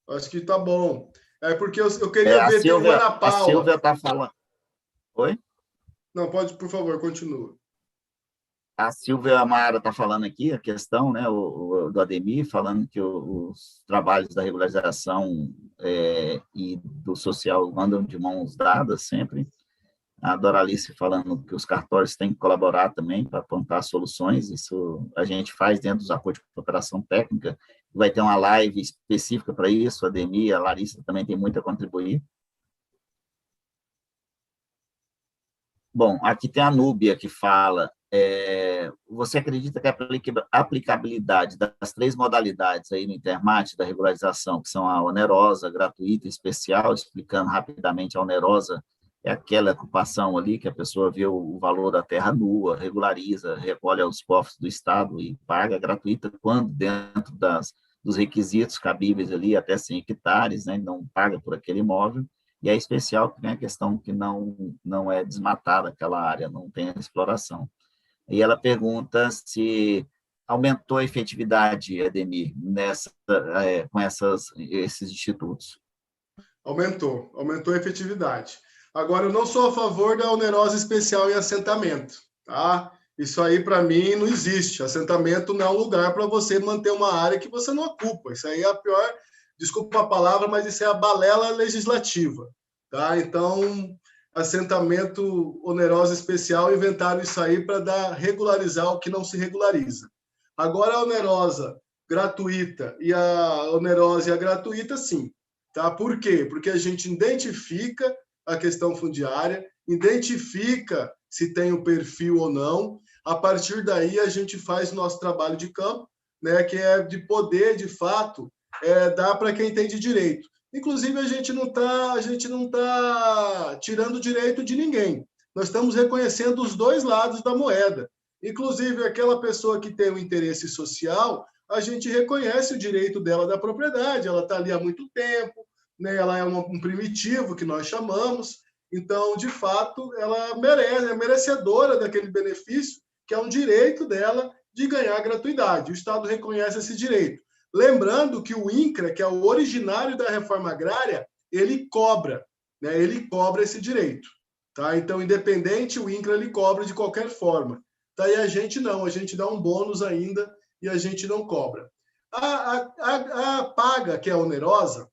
Acho que tá bom. É porque eu queria ver, tem o Ana Paula. A Silvia está falando. Oi? Não, pode, por favor, continua. A Silvia Amara está falando aqui a questão, né, do Ademir, falando que os trabalhos da regularização e do social andam de mãos dadas sempre. A Doralice falando que os cartórios têm que colaborar também para apontar soluções. Isso a gente faz dentro dos acordos de cooperação técnica. Vai ter uma live específica para isso. A Ademir, a Larissa também tem muito a contribuir. Bom, aqui tem a Núbia que fala, você acredita que a aplicabilidade das 3 modalidades aí no Intermate da regularização, que são a onerosa, gratuita e especial, explicando rapidamente, a onerosa é aquela ocupação ali que a pessoa vê o valor da terra nua, regulariza, recolhe aos cofres do Estado e paga, gratuita quando dentro dos requisitos cabíveis ali, até 100 hectares, né, não paga por aquele imóvel. E é especial que tem a questão que não é desmatada aquela área, não tem exploração. E ela pergunta se aumentou a efetividade, Ademir, com esses institutos. Aumentou a efetividade. Agora, eu não sou a favor da onerosa especial em assentamento, tá? Isso aí, para mim, não existe. Assentamento não é um lugar para você manter uma área que você não ocupa. Isso aí é a pior, desculpa a palavra, mas isso é a balela legislativa, tá? Então, assentamento onerosa especial, inventaram isso aí para regularizar o que não se regulariza. Agora, a onerosa gratuita e a onerosa e a gratuita, sim. Tá? Por quê? Porque a gente identifica a questão fundiária, identifica se tem o perfil ou não. A partir daí, a gente faz o nosso trabalho de campo, né, que é de poder, de fato, dar para quem tem de direito. Inclusive, a gente não tá tirando direito de ninguém. Nós estamos reconhecendo os dois lados da moeda. Inclusive, aquela pessoa que tem um interesse social, a gente reconhece o direito dela da propriedade, ela está ali há muito tempo, né? Ela é um primitivo, que nós chamamos, então, de fato, ela é merecedora daquele benefício, que é um direito dela de ganhar gratuidade. O Estado reconhece esse direito. Lembrando que o INCRA, que é o originário da reforma agrária, ele cobra, né? Ele cobra esse direito. Tá? Então, independente, o INCRA ele cobra de qualquer forma. Tá? E a gente não, a gente dá um bônus ainda e a gente não cobra. A paga, que é onerosa,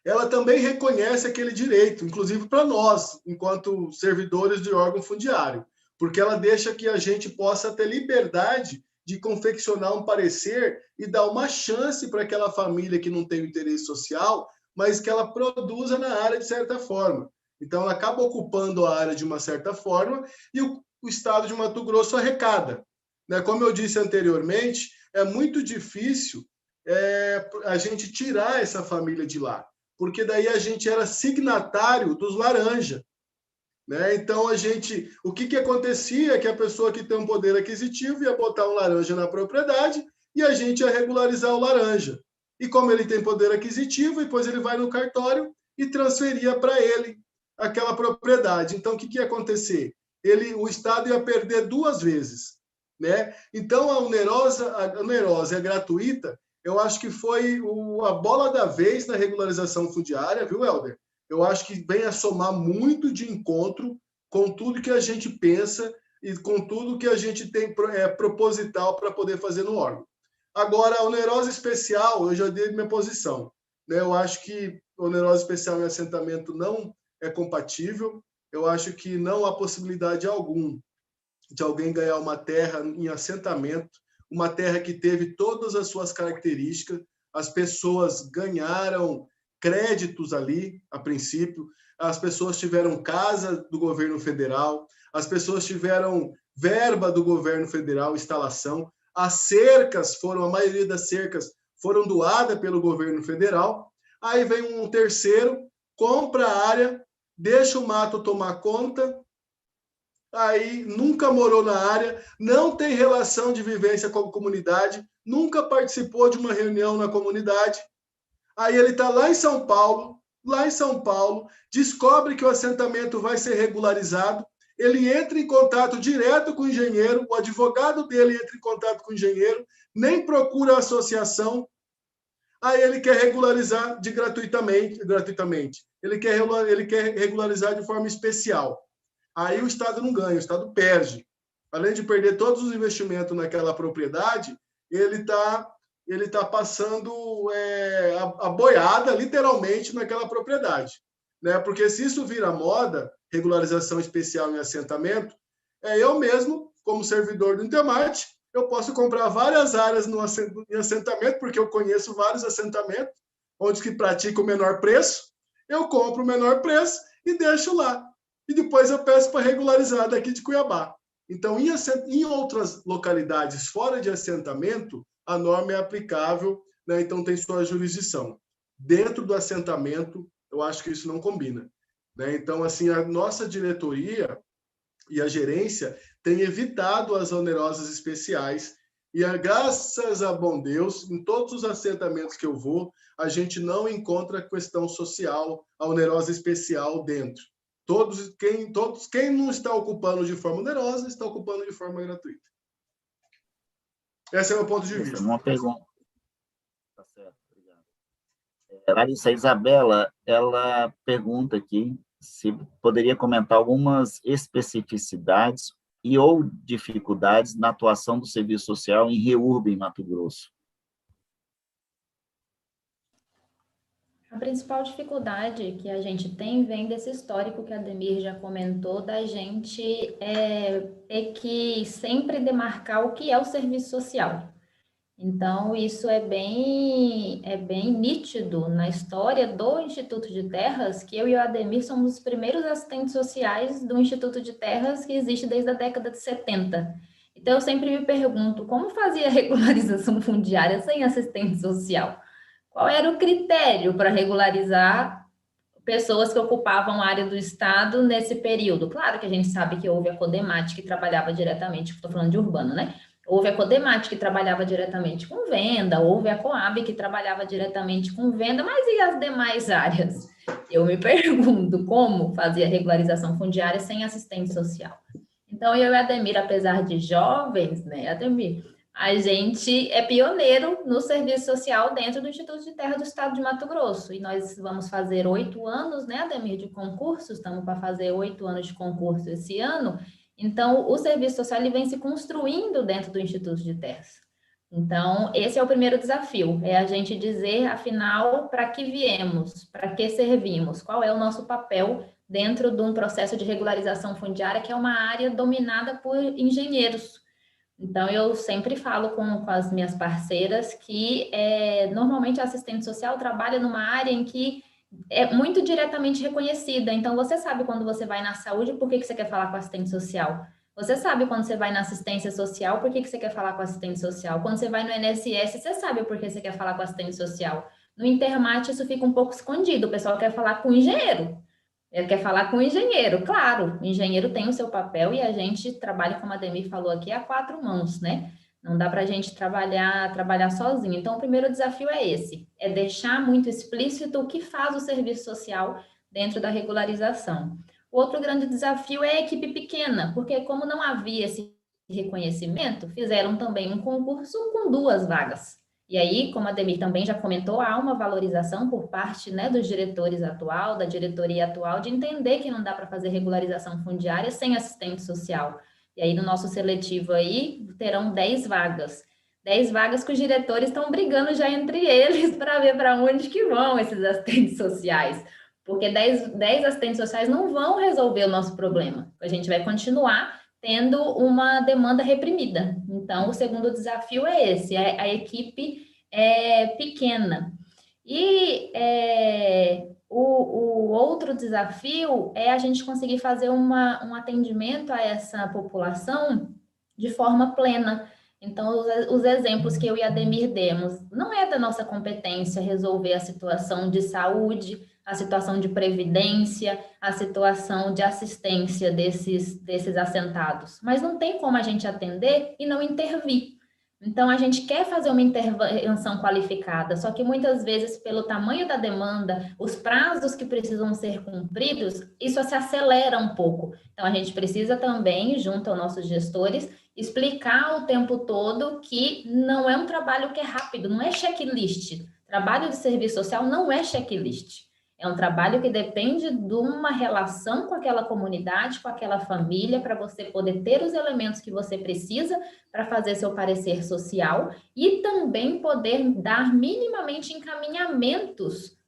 ela também reconhece aquele direito, inclusive para nós, enquanto servidores de órgão fundiário, porque ela deixa que a gente possa ter liberdade de confeccionar um parecer e dar uma chance para aquela família que não tem o interesse social, mas que ela produza na área de certa forma. Então, ela acaba ocupando a área de uma certa forma e o Estado de Mato Grosso arrecada. Né? Como eu disse anteriormente, é muito difícil a gente tirar essa família de lá, porque daí a gente era signatário dos laranja. Né? Então, o que acontecia é que a pessoa que tem um poder aquisitivo ia botar um laranja na propriedade e a gente ia regularizar o laranja. E como ele tem poder aquisitivo, depois ele vai no cartório e transferia para ele aquela propriedade. Então, o que ia acontecer? O Estado ia perder duas vezes. Né? Então, a onerosa e a gratuita, eu acho que foi a bola da vez na regularização fundiária, viu, Helder? Eu acho que vem a somar muito de encontro com tudo que a gente pensa e com tudo que a gente tem proposital para poder fazer no órgão. Agora, a onerosa especial, eu já dei minha posição. Né? Eu acho que onerosa especial em assentamento não é compatível. Eu acho que não há possibilidade alguma de alguém ganhar uma terra em assentamento, uma terra que teve todas as suas características, as pessoas ganharam créditos ali, a princípio, as pessoas tiveram casa do governo federal, as pessoas tiveram verba do governo federal, instalação, a maioria das cercas foram doadas pelo governo federal, aí vem um terceiro, compra a área, deixa o mato tomar conta, aí nunca morou na área, não tem relação de vivência com a comunidade, nunca participou de uma reunião na comunidade. Aí ele está lá em São Paulo, descobre que o assentamento vai ser regularizado, ele entra em contato direto com o engenheiro, o advogado dele entra em contato com o engenheiro, nem procura a associação, aí ele quer regularizar gratuitamente. Ele quer regularizar de forma especial. Aí o Estado não ganha, o Estado perde. Além de perder todos os investimentos naquela propriedade, ele está passando a boiada, literalmente, naquela propriedade. Né? Porque se isso vira moda, regularização especial em assentamento, eu mesmo, como servidor do Intermate, eu posso comprar várias áreas em assentamento, porque eu conheço vários assentamentos, onde que pratica o menor preço, eu compro o menor preço e deixo lá. E depois eu peço para regularizar daqui de Cuiabá. Então, em outras localidades fora de assentamento, a norma é aplicável, né? Então tem sua jurisdição. Dentro do assentamento, eu acho que isso não combina. Né? Então, assim, a nossa diretoria e a gerência têm evitado as onerosas especiais E graças a bom Deus, em todos os assentamentos que eu vou, a gente não encontra questão social, a onerosa especial dentro. Quem não está ocupando de forma onerosa, está ocupando de forma gratuita. Esse é o meu ponto de vista. Uma pergunta. Tá certo, obrigado. Larissa Isabela, ela pergunta aqui se poderia comentar algumas especificidades e ou dificuldades na atuação do serviço social em REURB, em Mato Grosso. A principal dificuldade que a gente tem vem desse histórico que a Ademir já comentou, da gente ter que sempre demarcar o que é o serviço social. Então, isso é bem nítido na história do Instituto de Terras, que eu e o Ademir somos os primeiros assistentes sociais do Instituto de Terras, que existe desde a década de 70. Então, eu sempre me pergunto, como fazia a regularização fundiária sem assistente social? Qual era o critério para regularizar pessoas que ocupavam a área do Estado nesse período? Claro que a gente sabe que houve a Codemate, que trabalhava diretamente, estou falando de urbano, né? Houve a Codemate, que trabalhava diretamente com venda, houve a Coab, que trabalhava diretamente com venda, mas e as demais áreas? Eu me pergunto como fazia regularização fundiária sem assistente social. Então, eu e a Ademir, apesar de jovens, né, Ademir, a gente é pioneiro no serviço social dentro do Instituto de Terra do Estado de Mato Grosso. E nós vamos fazer 8 anos, né, Ademir, de concurso, estamos para fazer 8 anos de concurso esse ano. Então, o serviço social ele vem se construindo dentro do Instituto de Terras. Então, esse é o primeiro desafio, é a gente dizer, afinal, para que viemos, para que servimos, qual é o nosso papel dentro de um processo de regularização fundiária, que é uma área dominada por engenheiros. Então, eu sempre falo com as minhas parceiras que, normalmente, a assistente social trabalha numa área em que é muito diretamente reconhecida. Então, você sabe quando você vai na saúde, por que você quer falar com a assistente social. Você sabe quando você vai na assistência social, por que você quer falar com a assistente social. Quando você vai no INSS, você sabe por que você quer falar com a assistente social. No Intermate, isso fica um pouco escondido. O pessoal quer falar com o engenheiro. Ele quer falar com o engenheiro, claro, o engenheiro tem o seu papel e a gente trabalha, como a Ademir falou aqui, a 4 mãos, né? Não dá para a gente trabalhar sozinho. Então, o primeiro desafio é esse, é deixar muito explícito o que faz o serviço social dentro da regularização. O outro grande desafio é a equipe pequena, porque como não havia esse reconhecimento, fizeram também um concurso com 2 vagas. E aí, como a Ademir também já comentou, há uma valorização por parte, né, dos diretores atual, da diretoria atual, de entender que não dá para fazer regularização fundiária sem assistente social. E aí, no nosso seletivo aí, terão 10 vagas. 10 vagas que os diretores estão brigando já entre eles para ver para onde que vão esses assistentes sociais. Porque 10 assistentes sociais não vão resolver o nosso problema. A gente vai continuar tendo uma demanda reprimida. Então, o segundo desafio é esse, a equipe pequena. E o outro desafio é a gente conseguir fazer um atendimento a essa população de forma plena. Então, os exemplos que eu e a Ademir demos, não é da nossa competência resolver a situação de saúde, a situação de previdência, a situação de assistência desses assentados. Mas não tem como a gente atender e não intervir. Então, a gente quer fazer uma intervenção qualificada, só que muitas vezes, pelo tamanho da demanda, os prazos que precisam ser cumpridos, isso se acelera um pouco. Então, a gente precisa também, junto aos nossos gestores, explicar o tempo todo que não é um trabalho que é rápido, não é checklist. Trabalho de serviço social não é checklist. É um trabalho que depende de uma relação com aquela comunidade, com aquela família, para você poder ter os elementos que você precisa para fazer seu parecer social e também poder dar minimamente encaminhamentos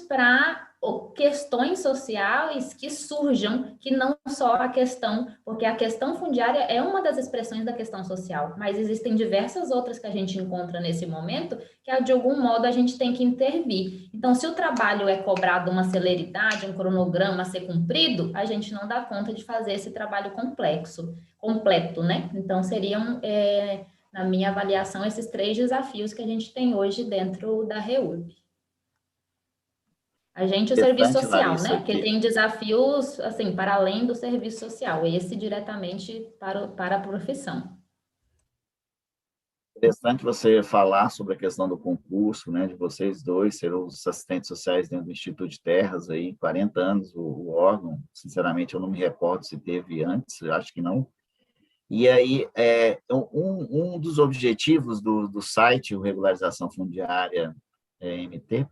para questões sociais que surjam, que não só a questão, porque a questão fundiária é uma das expressões da questão social, mas existem diversas outras que a gente encontra nesse momento, que de algum modo a gente tem que intervir. Então, se o trabalho é cobrado uma celeridade, um cronograma a ser cumprido, a gente não dá conta de fazer esse trabalho completo, né? Então, seriam, na minha avaliação, esses 3 desafios que a gente tem hoje dentro da REURB. A gente, o serviço social, Larissa, né? Que tem desafios, assim, para além do serviço social, esse diretamente para a profissão. Interessante você falar sobre a questão do concurso, né, de vocês dois serem os assistentes sociais dentro do Instituto de Terras, aí, 40 anos o órgão, sinceramente eu não me recordo se teve antes, eu acho que não. E aí, um dos objetivos do site, o Regularização Fundiária MT,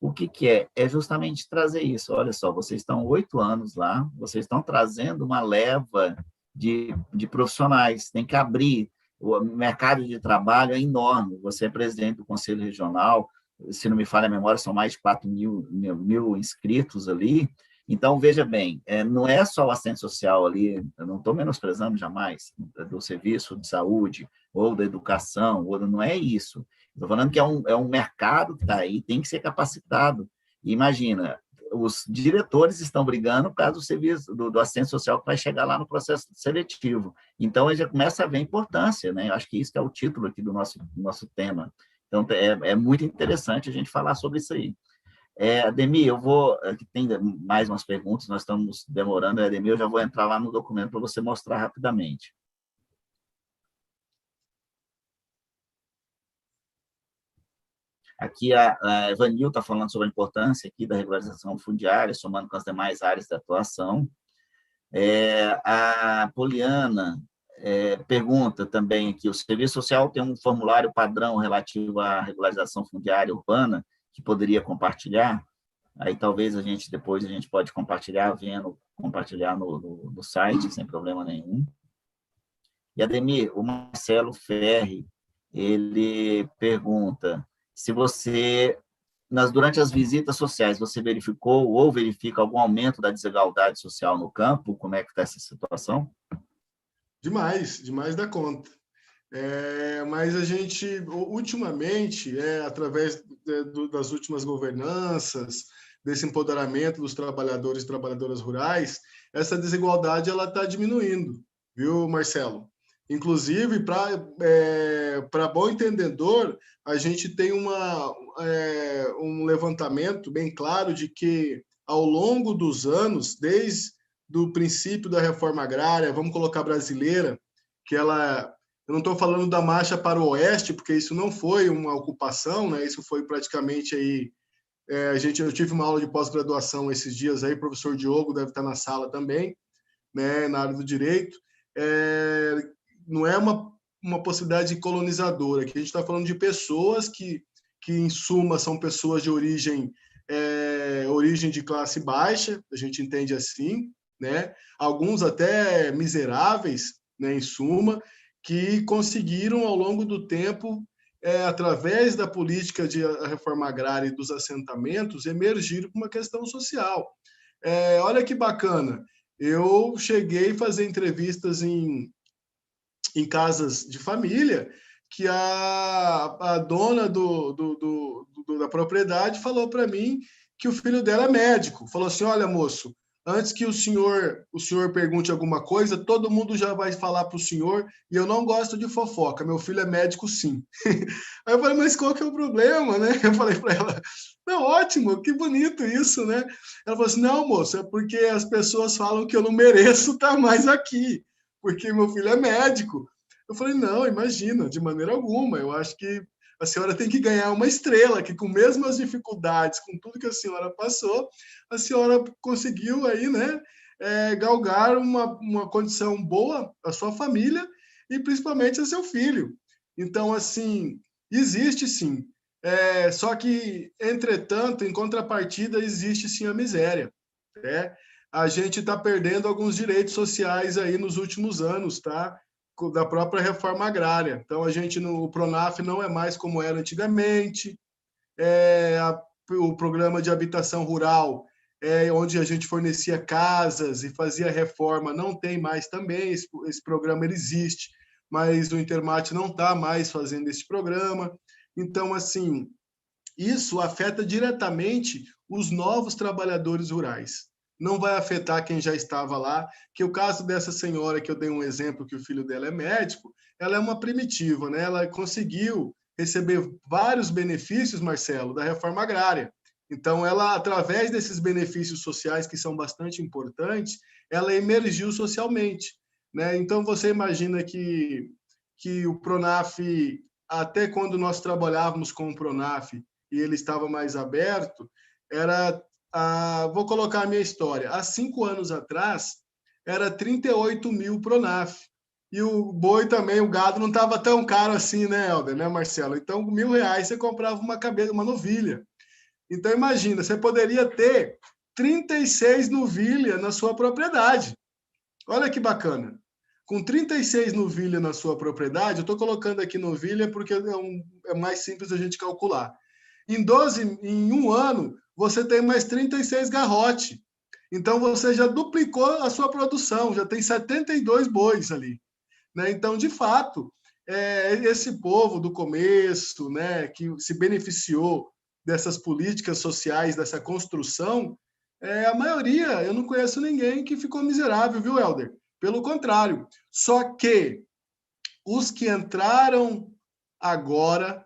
o que é? É justamente trazer isso. Olha só, vocês estão 8 anos lá, vocês estão trazendo uma leva de profissionais, tem que abrir. O mercado de trabalho é enorme. Você é presidente do Conselho Regional, se não me falha a memória, são mais de 4 mil inscritos ali. Então, veja bem, não é só o assistente social ali, eu não estou menosprezando jamais, do serviço de saúde ou da educação, ou não é isso. Estou falando que é um mercado que está aí, tem que ser capacitado. E imagina, os diretores estão brigando por causa do serviço do assistente social que vai chegar lá no processo seletivo. Então, aí já começa a ver a importância, né? Eu acho que isso que é o título aqui do nosso tema. Então, é muito interessante a gente falar sobre isso aí. Ademir, eu vou... Tem mais umas perguntas, nós estamos demorando. Ademir, eu já vou entrar lá no documento para você mostrar rapidamente. Aqui a Evanil está falando sobre a importância aqui da regularização fundiária, somando com as demais áreas de atuação. A Poliana pergunta também aqui, o Serviço Social tem um formulário padrão relativo à regularização fundiária urbana que poderia compartilhar? Aí talvez depois a gente pode compartilhar no site, sem problema nenhum. E, Ademir, o Marcelo Ferri, ele pergunta se você, durante as visitas sociais, você verificou ou verifica algum aumento da desigualdade social no campo? Como é que está essa situação? Demais da conta. Mas a gente, ultimamente, através das últimas governanças, desse empoderamento dos trabalhadores e trabalhadoras rurais, essa desigualdade ela está diminuindo, viu, Marcelo? Inclusive, para bom entendedor, a gente tem um levantamento bem claro de que, ao longo dos anos, desde o princípio da reforma agrária, vamos colocar brasileira, que ela... Eu não estou falando da marcha para o oeste, porque isso não foi uma ocupação, né? Isso foi praticamente aí... eu tive uma aula de pós-graduação esses dias aí, o professor Diogo deve estar na sala também, né? Na área do direito. Não é uma possibilidade colonizadora, que a gente está falando de pessoas que, em suma, são pessoas de origem de classe baixa, a gente entende assim, né? Alguns até miseráveis, né? Em suma, que conseguiram, ao longo do tempo, através da política de reforma agrária e dos assentamentos, emergir para uma questão social. Olha que bacana, eu cheguei a fazer entrevistas em casas de família, que a dona da propriedade falou para mim que o filho dela é médico. Falou assim, olha, moço, antes que o senhor pergunte alguma coisa, todo mundo já vai falar para o senhor, e eu não gosto de fofoca, meu filho é médico sim. Aí eu falei, mas qual que é o problema, né? Eu falei para ela, não, ótimo, que bonito isso, né? Ela falou assim, não, moço, é porque as pessoas falam que eu não mereço estar mais aqui, porque meu filho é médico. Eu falei, não, imagina, de maneira alguma, eu acho que a senhora tem que ganhar uma estrela, que com mesmo as dificuldades, com tudo que a senhora passou, a senhora conseguiu aí, né, galgar uma condição boa à sua família e principalmente a seu filho. Então, assim, existe sim. Só que, entretanto, em contrapartida, existe sim a miséria, né? A gente está perdendo alguns direitos sociais aí nos últimos anos, tá? Da própria reforma agrária. Então, o PRONAF não é mais como era antigamente, o programa de habitação rural, onde a gente fornecia casas e fazia reforma, não tem mais também, esse programa ele existe, mas o Intermate não está mais fazendo esse programa. Então, assim, isso afeta diretamente os novos trabalhadores rurais. Não vai afetar quem já estava lá, que o caso dessa senhora, que eu dei um exemplo, que o filho dela é médico, ela é uma primitiva, né? Ela conseguiu receber vários benefícios, Marcelo, da reforma agrária. Então, ela, através desses benefícios sociais, que são bastante importantes, ela emergiu socialmente, né? Então, você imagina que que o Pronaf, até quando nós trabalhávamos com o Pronaf e ele estava mais aberto, vou colocar a minha história, há 5 anos atrás, era 38 mil Pronaf. E o boi também, o gado, não estava tão caro assim, né, Helder, né, Marcelo? Então, R$ 1.000 você comprava uma novilha. Então, imagina, você poderia ter 36 novilhas na sua propriedade. Olha que bacana. Com 36 novilhas na sua propriedade, eu estou colocando aqui novilha porque é mais simples a gente calcular. Em um ano, você tem mais 36 garrote. Então, você já duplicou a sua produção, já tem 72 bois ali. Né? Então, de fato, esse povo do começo, né, que se beneficiou dessas políticas sociais, dessa construção, a maioria, eu não conheço ninguém que ficou miserável, viu, Helder? Pelo contrário. Só que os que entraram agora,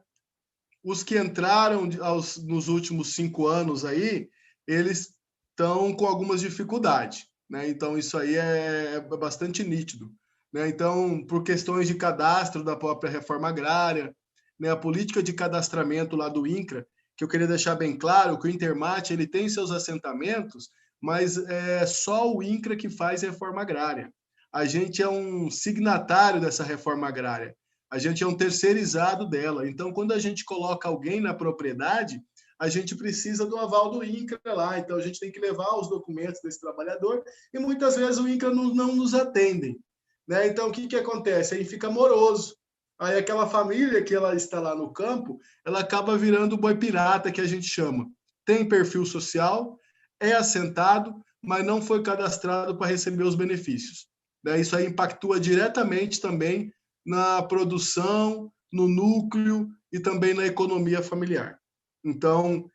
os que entraram nos últimos 5 anos aí, eles estão com algumas dificuldades. Né? Então, isso aí é bastante nítido. Né? Então, por questões de cadastro da própria reforma agrária, né? A política de cadastramento lá do INCRA, que eu queria deixar bem claro que o Intermate ele tem seus assentamentos, mas é só o INCRA que faz reforma agrária. A gente é um signatário dessa reforma agrária. A gente é um terceirizado dela. Então, quando a gente coloca alguém na propriedade, a gente precisa do aval do INCRA lá. Então, a gente tem que levar os documentos desse trabalhador e muitas vezes o INCRA não nos atende. Né? Então, o que acontece? Aí fica moroso. Aí aquela família que ela está lá no campo, ela acaba virando o boi pirata, que a gente chama. Tem perfil social, é assentado, mas não foi cadastrado para receber os benefícios. Isso aí impactua diretamente também na produção, no núcleo e também na economia familiar. Então,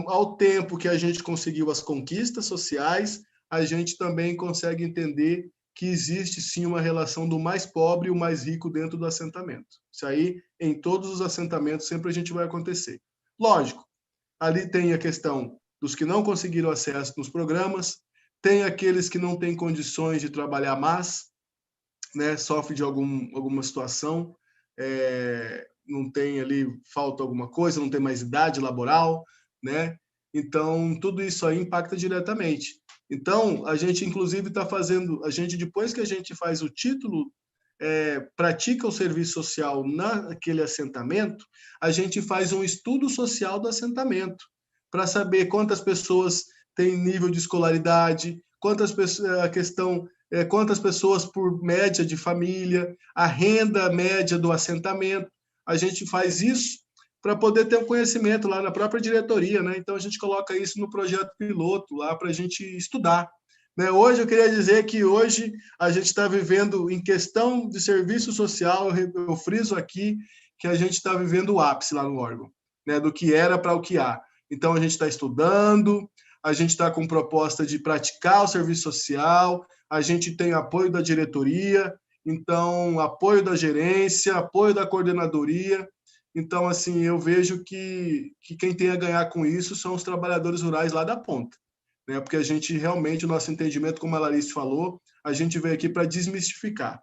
ao tempo que a gente conseguiu as conquistas sociais, a gente também consegue entender que existe sim uma relação do mais pobre e o mais rico dentro do assentamento. Isso aí, em todos os assentamentos, sempre a gente vai acontecer. Lógico, ali tem a questão dos que não conseguiram acesso nos programas, tem aqueles que não têm condições de trabalhar mais, né, sofre de alguma situação, não tem ali, falta alguma coisa, não tem mais idade laboral, né? Então, tudo isso aí impacta diretamente. Então, a gente, inclusive, está fazendo, depois que a gente faz o título, pratica o serviço social naquele assentamento, a gente faz um estudo social do assentamento, para saber quantas pessoas têm nível de escolaridade, quantas pessoas por média de família, a renda média do assentamento. A gente faz isso para poder ter um conhecimento lá na própria diretoria, né? Então, a gente coloca isso no projeto piloto lá para a gente estudar. Né? Hoje, eu queria dizer que hoje a gente está vivendo, em questão de serviço social, eu friso aqui que a gente está vivendo o ápice lá no órgão, né? Do que era para o que há. Então, a gente está estudando, a gente está com proposta de praticar o serviço social, a gente tem apoio da diretoria, então, apoio da gerência, apoio da coordenadoria. Então, assim, eu vejo que quem tem a ganhar com isso são os trabalhadores rurais lá da ponta. Né? Porque a gente realmente, o nosso entendimento, como a Larissa falou, a gente veio aqui para desmistificar.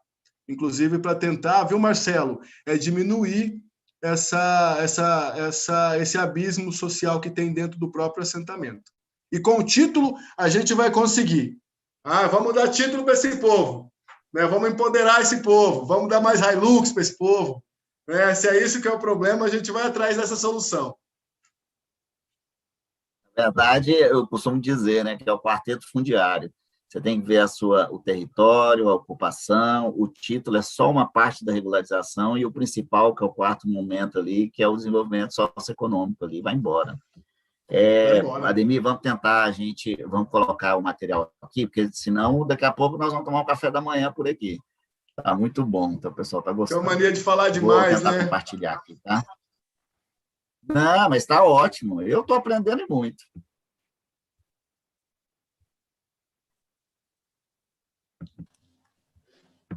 Inclusive para tentar, viu, Marcelo, diminuir esse abismo social que tem dentro do próprio assentamento. E com o título, a gente vai conseguir. Vamos dar título para esse povo. Né? Vamos empoderar esse povo. Vamos dar mais Hilux para esse povo. Né? Se é isso que é o problema, a gente vai atrás dessa solução. Na verdade, eu costumo dizer, né, que é o quarteto fundiário. Você tem que ver o território, a ocupação, o título é só uma parte da regularização e o principal, que é o quarto momento ali, que é o desenvolvimento socioeconômico ali, vai embora. Ademir, vamos tentar, vamos colocar o material aqui, porque senão daqui a pouco nós vamos tomar um café da manhã por aqui. Tá muito bom, então o pessoal está gostando. Tem uma mania de falar demais, Vou tentar compartilhar aqui, tá? Não, mas está ótimo. Eu estou aprendendo muito.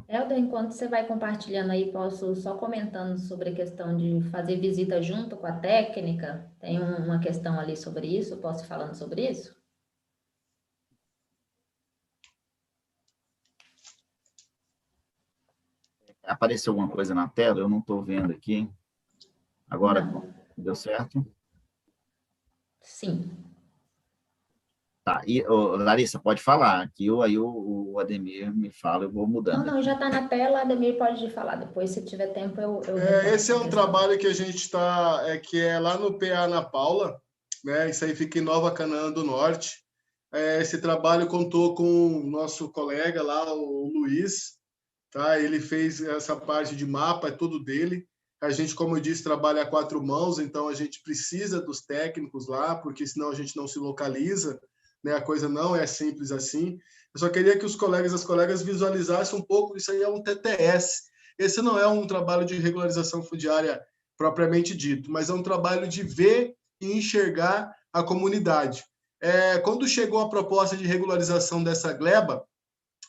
Helder, enquanto você vai compartilhando aí, posso só comentando sobre a questão de fazer visita junto com a técnica? Tem uma questão ali sobre isso, posso ir falando sobre isso? Apareceu alguma coisa na tela? Eu não estou vendo aqui. Agora, Não. deu certo? Sim. Tá. E, Larissa, pode falar, que aí o Ademir me fala, eu vou mudando Não, aqui. já está na tela, Ademir pode falar depois, se tiver tempo eu retorno Esse é essa um questão. trabalho que a gente está, que é lá no PA Ana Paula, né? Isso aí fica em Nova Canaã do Norte. Esse trabalho contou com o nosso colega lá, o Luiz, tá? Ele fez essa parte de mapa, é tudo dele. A gente, como eu disse, trabalha a 4 mãos, então a gente precisa dos técnicos lá, porque senão a gente não se localiza, né? A coisa não é simples assim. Eu só queria que os colegas e as colegas visualizassem um pouco, isso aí é um TTS. Esse não é um trabalho de regularização fundiária propriamente dito, mas é um trabalho de ver e enxergar a comunidade. Quando chegou a proposta de regularização dessa gleba,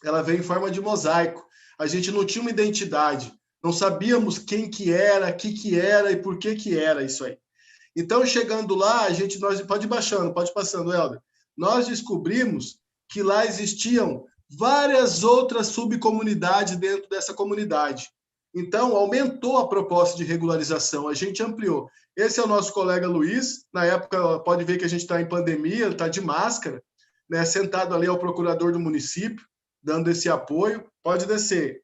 ela veio em forma de mosaico. A gente não tinha uma identidade, não sabíamos quem que era, que era e por que era isso aí. Então, chegando lá, nós pode ir baixando, pode ir passando, Helder. Nós descobrimos que lá existiam várias outras subcomunidades dentro dessa comunidade. Então, aumentou a proposta de regularização, a gente ampliou. Esse é o nosso colega Luiz, na época, pode ver que a gente está em pandemia, ele está de máscara, né, sentado ali ao procurador do município, dando esse apoio. Pode descer,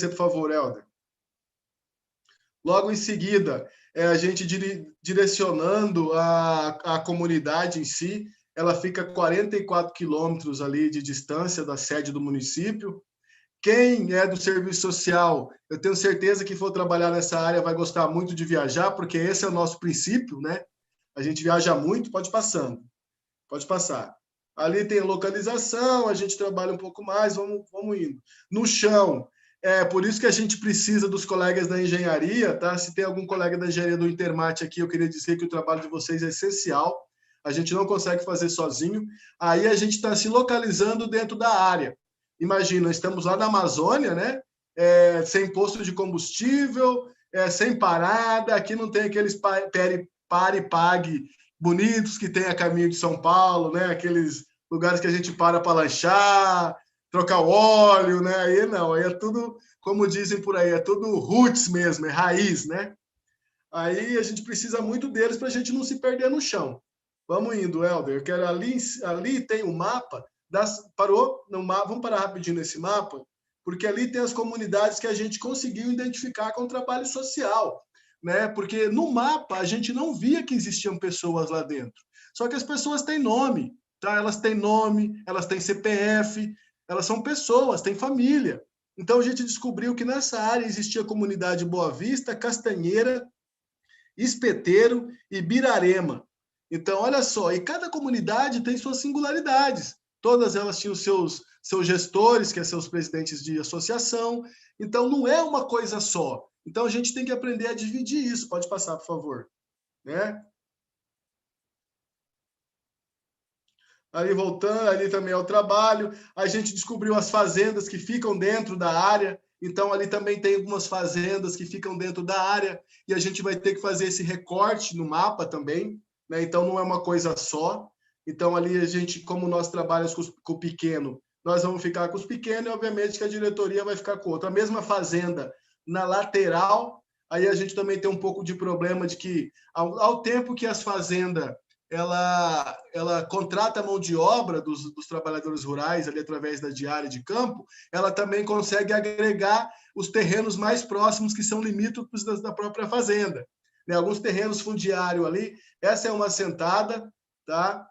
por favor, Helder. Logo em seguida, a gente direcionando a comunidade em si, ela fica a 44 quilômetros ali de distância da sede do município. Quem é do serviço social, eu tenho certeza que for trabalhar nessa área vai gostar muito de viajar, porque esse é o nosso princípio, né? A gente viaja muito, pode passando. Pode passar. Ali tem localização, a gente trabalha um pouco mais, vamos indo. No chão, por isso que a gente precisa dos colegas da engenharia, tá? Se tem algum colega da engenharia do Intermate aqui, eu queria dizer que o trabalho de vocês é essencial. A gente não consegue fazer sozinho. Aí a gente está se localizando dentro da área. Imagina, estamos lá na Amazônia, né? Sem posto de combustível, sem parada. Aqui não tem aqueles pare e pague bonitos que tem a caminho de São Paulo, né? Aqueles lugares que a gente para lanchar, trocar o óleo, né? Aí não, aí é tudo, como dizem por aí, é tudo roots mesmo, é raiz, né? Aí a gente precisa muito deles para a gente não se perder no chão. Vamos indo, Helder. Eu quero ali tem o mapa parou no mapa. Vamos parar rapidinho nesse mapa, porque ali tem as comunidades que a gente conseguiu identificar com o trabalho social, né? Porque no mapa a gente não via que existiam pessoas lá dentro. Só que as pessoas têm nome, tá? Elas têm nome, elas têm CPF, elas são pessoas, têm família. Então a gente descobriu que nessa área existia a comunidade Boa Vista, Castanheira, Espeteiro e Birarema. Então, olha só, e cada comunidade tem suas singularidades. Todas elas tinham seus gestores, que são seus presidentes de associação. Então, não é uma coisa só. Então, a gente tem que aprender a dividir isso. Pode passar, por favor. Né? Ali voltando, ali também é o trabalho. A gente descobriu as fazendas que ficam dentro da área. Então, ali também tem algumas fazendas que ficam dentro da área. E a gente vai ter que fazer esse recorte no mapa também. Né? Então, não é uma coisa só. Então, ali a gente, como nós trabalhamos com o pequeno, nós vamos ficar com os pequenos e, obviamente, que a diretoria vai ficar com outra. A mesma fazenda na lateral, aí a gente também tem um pouco de problema de que, ao tempo que as fazendas ela contrata a mão de obra dos trabalhadores rurais ali através da diária de campo, ela também consegue agregar os terrenos mais próximos que são limítrofes da própria fazenda. Né? Alguns terrenos fundiários ali, essa é uma assentada, tá?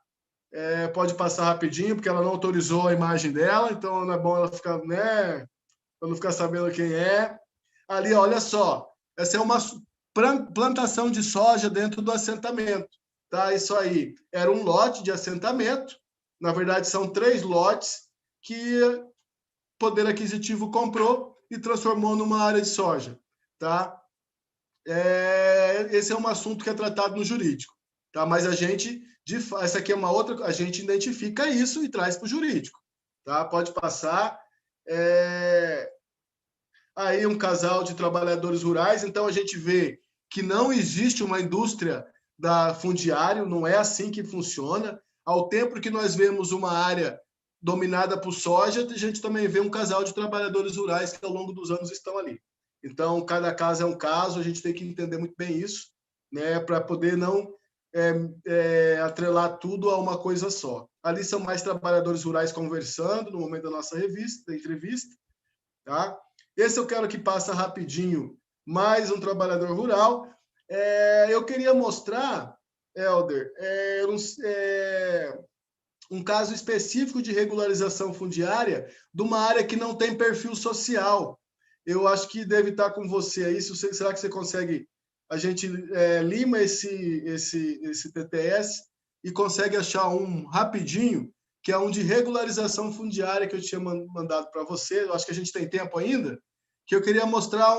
Pode passar rapidinho, porque ela não autorizou a imagem dela, então não é bom ela ficar, né? Para não ficar sabendo quem é. Ali, olha só, essa é uma plantação de soja dentro do assentamento. Tá? Isso aí era um lote de assentamento, na verdade são 3 lotes que o Poder Aquisitivo comprou e transformou numa área de soja. Tá? Esse é um assunto que é tratado no jurídico. Tá? Mas essa aqui é uma outra, a gente identifica isso e traz para o jurídico. Tá? Pode passar. Aí um casal de trabalhadores rurais, então a gente vê que não existe uma indústria da fundiário, não é assim que funciona. Ao tempo que nós vemos uma área dominada por soja, a gente também vê um casal de trabalhadores rurais que ao longo dos anos estão ali. Então, cada caso é um caso, a gente tem que entender muito bem isso, né, para poder não atrelar tudo a uma coisa só. Ali são mais trabalhadores rurais conversando no momento da nossa entrevista, tá? Esse eu quero que passe rapidinho, mais um trabalhador rural. Eu queria mostrar, Helder, um caso específico de regularização fundiária de uma área que não tem perfil social. Eu acho que deve estar com você aí. Será que você consegue? A gente lima esse TTS e consegue achar um rapidinho, que é um de regularização fundiária que eu tinha mandado para você. Eu acho que a gente tem tempo ainda, que eu queria mostrar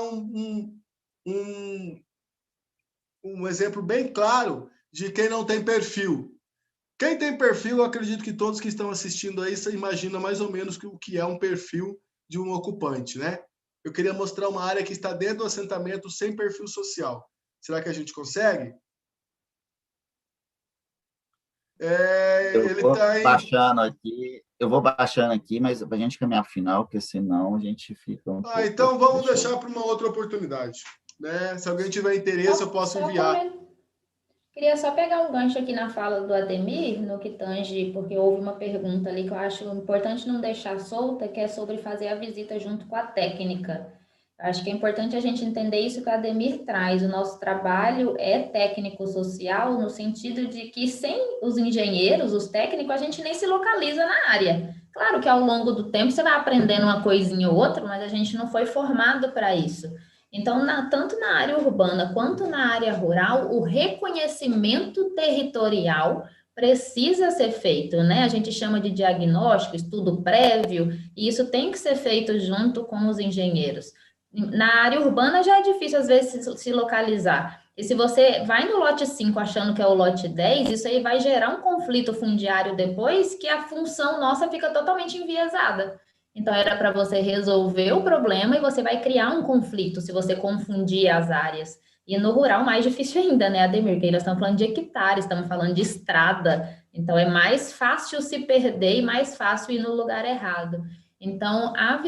um exemplo bem claro de quem não tem perfil. Quem tem perfil, eu acredito que todos que estão assistindo aí imaginam mais ou menos o que é um perfil de um ocupante, né? Eu queria mostrar uma área que está dentro do assentamento sem perfil social. Será que a gente consegue? Eu vou baixando aqui, mas para a gente caminhar para o final, porque senão a gente fica um pouco... Então vamos deixar para uma outra oportunidade, né? Se alguém tiver interesse, eu posso enviar. Queria só pegar um gancho aqui na fala do Ademir, no que tange, porque houve uma pergunta ali que eu acho importante não deixar solta, que é sobre fazer a visita junto com a técnica. Eu acho que é importante a gente entender isso que o Ademir traz. O nosso trabalho é técnico-social, no sentido de que sem os engenheiros, os técnicos, a gente nem se localiza na área. Claro que ao longo do tempo você vai aprendendo uma coisinha ou outra, mas a gente não foi formado para isso. Então, tanto na área urbana quanto na área rural, o reconhecimento territorial precisa ser feito, né? A gente chama de diagnóstico, estudo prévio, e isso tem que ser feito junto com os engenheiros. Na área urbana já é difícil, às vezes, se localizar. E se você vai no lote 5 achando que é o lote 10, isso aí vai gerar um conflito fundiário depois, que a função nossa fica totalmente enviesada. Então, era para você resolver o problema e você vai criar um conflito se você confundir as áreas. E no rural, mais difícil ainda, né, Ademir? Porque nós estamos falando de hectares, estamos falando de estrada. Então, é mais fácil se perder e mais fácil ir no lugar errado. Então, a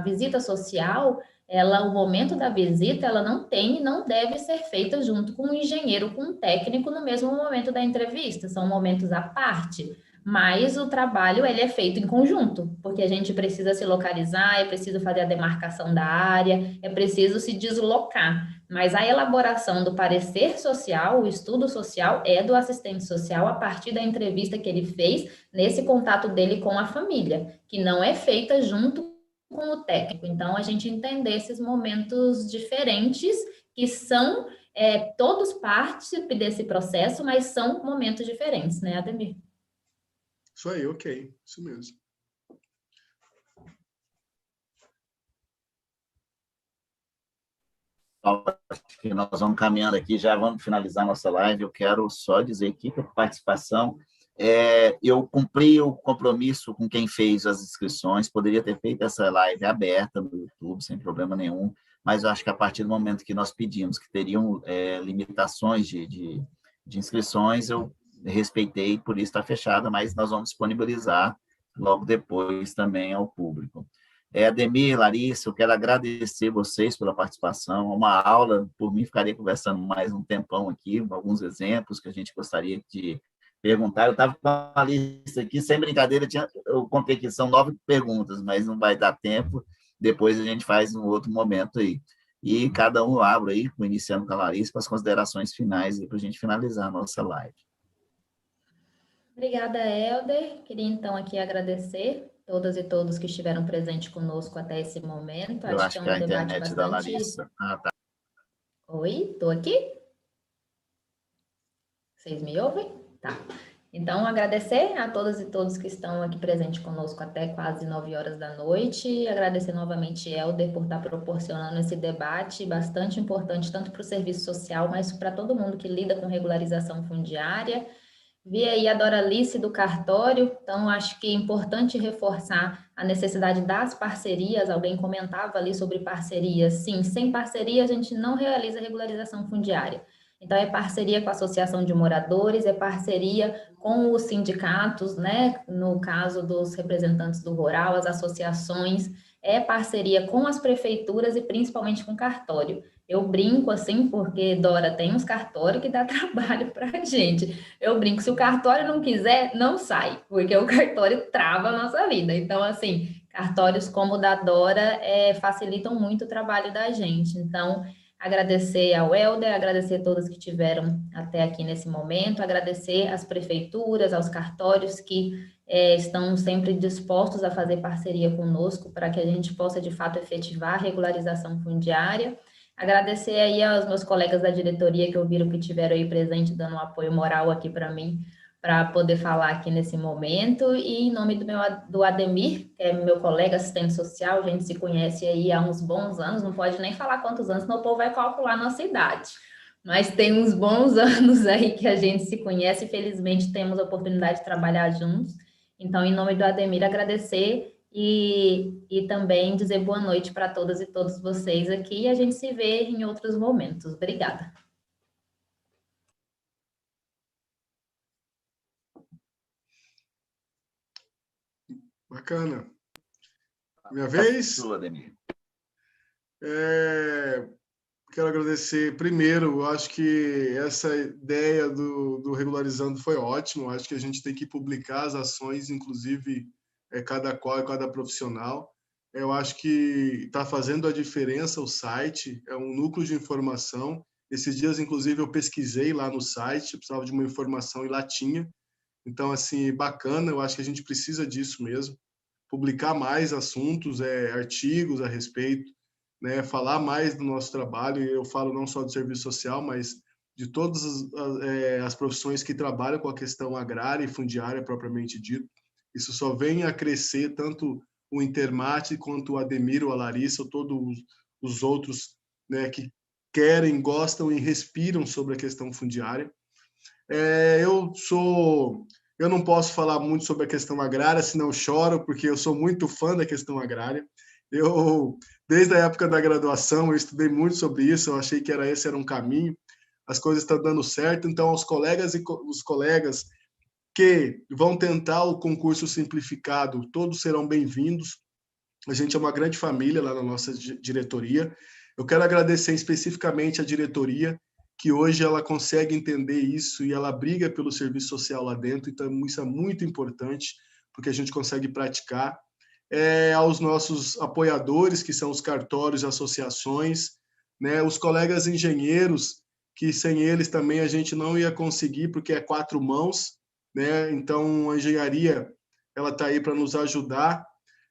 visita social, o momento da visita, ela não tem e não deve ser feita junto com um engenheiro, com um técnico, no mesmo momento da entrevista. São momentos à parte. Mas o trabalho, ele é feito em conjunto, porque a gente precisa se localizar, é preciso fazer a demarcação da área, é preciso se deslocar. Mas a elaboração do parecer social, o estudo social, é do assistente social a partir da entrevista que ele fez nesse contato dele com a família, que não é feita junto com o técnico. Então, a gente entender esses momentos diferentes, que são todos parte desse processo, mas são momentos diferentes, né, Ademir? Isso aí, ok. Isso mesmo. Acho que nós vamos caminhando aqui, já vamos finalizar nossa live. Eu quero só dizer aqui que a participação, eu cumpri o compromisso com quem fez as inscrições, poderia ter feito essa live aberta no YouTube, sem problema nenhum, mas eu acho que a partir do momento que nós pedimos que teriam limitações de inscrições, eu respeitei, por isso está fechada, mas nós vamos disponibilizar logo depois também ao público. Ademir, Larissa, eu quero agradecer vocês pela participação, uma aula, por mim ficaria conversando mais um tempão aqui, alguns exemplos que a gente gostaria de perguntar. Eu estava com uma lista aqui, sem brincadeira, eu contei que são 9 perguntas, mas não vai dar tempo, depois a gente faz um outro momento aí. E cada um abre aí, iniciando com a Larissa, para as considerações finais, para a gente finalizar a nossa live. Obrigada, Helder. Queria, então, aqui agradecer todas e todos que estiveram presentes conosco até esse momento. Eu acho que a internet da Larissa... tá. Oi, estou aqui? Vocês me ouvem? Tá. Então, agradecer a todas e todos que estão aqui presentes conosco até quase 9 horas da noite. Agradecer novamente, Helder, por estar proporcionando esse debate bastante importante, tanto para o serviço social, mas para todo mundo que lida com regularização fundiária. Vi aí a Doralice do cartório, então acho que é importante reforçar a necessidade das parcerias. Alguém comentava ali sobre parcerias. Sim, sem parceria a gente não realiza regularização fundiária. Então, é parceria com a associação de moradores, é parceria com os sindicatos, né? No caso dos representantes do rural, as associações, é parceria com as prefeituras e principalmente com o cartório. Eu brinco assim, porque, Dora, tem uns cartórios que dá trabalho para a gente. Eu brinco, se o cartório não quiser, não sai, porque o cartório trava a nossa vida. Então, assim, cartórios como o da Dora facilitam muito o trabalho da gente. Então, agradecer ao Helder, agradecer a todos que tiveram até aqui nesse momento, agradecer às prefeituras, aos cartórios que estão sempre dispostos a fazer parceria conosco para que a gente possa, de fato, efetivar a regularização fundiária. Agradecer aí aos meus colegas da diretoria que ouviram que tiveram aí presente, dando um apoio moral aqui para mim, para poder falar aqui nesse momento, e em nome do Ademir, que é meu colega assistente social, a gente se conhece aí há uns bons anos, não pode nem falar quantos anos, senão o povo vai calcular a nossa idade, mas tem uns bons anos aí que a gente se conhece, e felizmente temos a oportunidade de trabalhar juntos. Então, em nome do Ademir, agradecer e também dizer boa noite para todas e todos vocês aqui, e a gente se vê em outros momentos. Obrigada. Bacana. Minha vez? Quero agradecer primeiro, eu acho que essa ideia do Regularizando foi ótima, acho que a gente tem que publicar as ações, inclusive cada qual e cada profissional. Eu acho que está fazendo a diferença o site, é um núcleo de informação. Esses dias, inclusive, eu pesquisei lá no site, precisava de uma informação e lá tinha. Então, assim, bacana, eu acho que a gente precisa disso mesmo. Publicar mais assuntos, artigos a respeito, né, falar mais do nosso trabalho, e eu falo não só do serviço social, mas de todas as profissões que trabalham com a questão agrária e fundiária propriamente dito. Isso só vem a crescer, tanto o Intermate quanto o Ademir, ou a Larissa, ou todos os outros, né, que querem, gostam e respiram sobre a questão fundiária. Eu não posso falar muito sobre a questão agrária, senão eu choro, porque eu sou muito fã da questão agrária. Desde a época da graduação, eu estudei muito sobre isso, eu achei que esse era um caminho, as coisas estão dando certo, então os colegas que vão tentar o concurso simplificado, todos serão bem-vindos. A gente é uma grande família lá na nossa diretoria. Eu quero agradecer especificamente a diretoria, que hoje ela consegue entender isso e ela briga pelo serviço social lá dentro, então isso é muito importante, porque a gente consegue praticar. Aos nossos apoiadores, que são os cartórios e associações, né, os colegas engenheiros, que sem eles também a gente não ia conseguir, porque é 4 mãos, né? Então a engenharia ela está aí para nos ajudar.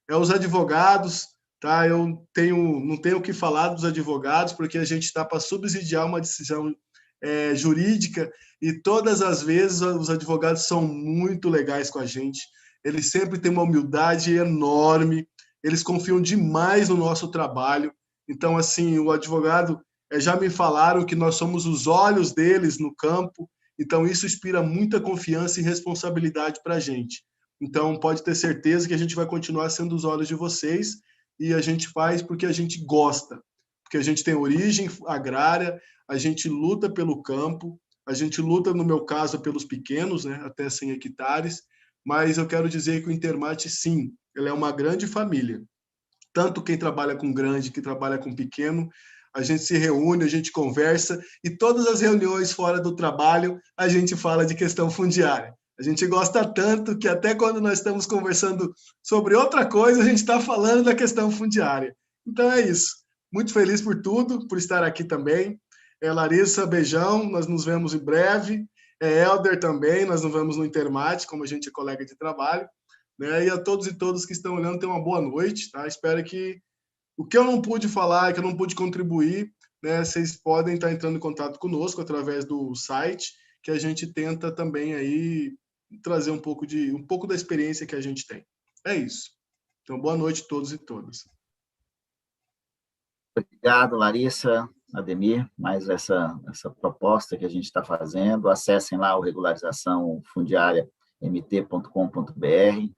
Os advogados, tá? Eu não tenho o que falar dos advogados, porque a gente está para subsidiar uma decisão jurídica, e todas as vezes os advogados são muito legais com a gente. Eles sempre têm uma humildade enorme, eles confiam demais no nosso trabalho. Então, assim, o advogado, já me falaram que nós somos os olhos deles no campo, então isso inspira muita confiança e responsabilidade para a gente. Então, pode ter certeza que a gente vai continuar sendo os olhos de vocês, e a gente faz porque a gente gosta, porque a gente tem origem agrária, a gente luta pelo campo, a gente luta, no meu caso, pelos pequenos, né, até 100 hectares, mas eu quero dizer que o Intermate, sim, ele é uma grande família. Tanto quem trabalha com grande, que trabalha com pequeno, a gente se reúne, a gente conversa, e todas as reuniões fora do trabalho, a gente fala de questão fundiária. A gente gosta tanto que até quando nós estamos conversando sobre outra coisa, a gente está falando da questão fundiária. Então é isso. Muito feliz por tudo, por estar aqui também. Larissa, beijão, nós nos vemos em breve. Helder também, nós nos vemos no Intermate, como a gente é colega de trabalho. Né? E a todos e todas que estão olhando, tenham uma boa noite. Tá? Espero que o que eu não pude falar, que eu não pude contribuir, né, vocês podem estar entrando em contato conosco através do site, que a gente tenta também aí trazer um pouco da experiência que a gente tem. É isso. Então, boa noite a todos e todas. Obrigado, Larissa, Ademir, mais essa proposta que a gente está fazendo. Acessem lá o regularizaçãofundiariamt.com.br.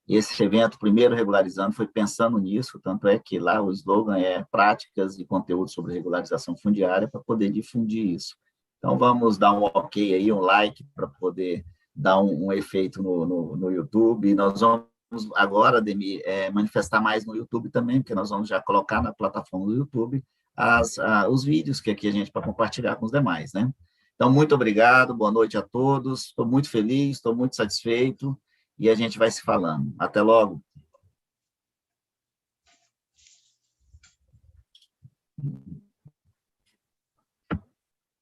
Esse evento, primeiro regularizando, foi pensando nisso, tanto é que lá o slogan é práticas e conteúdo sobre regularização fundiária, para poder difundir isso. Então, vamos dar um ok aí, um like, para poder dar um efeito no YouTube, e nós vamos agora, Ademir, manifestar mais no YouTube também, porque nós vamos já colocar na plataforma do YouTube os vídeos que aqui a gente para compartilhar com os demais, né? Então, muito obrigado, boa noite a todos, estou muito feliz, estou muito satisfeito, e a gente vai se falando. Até logo.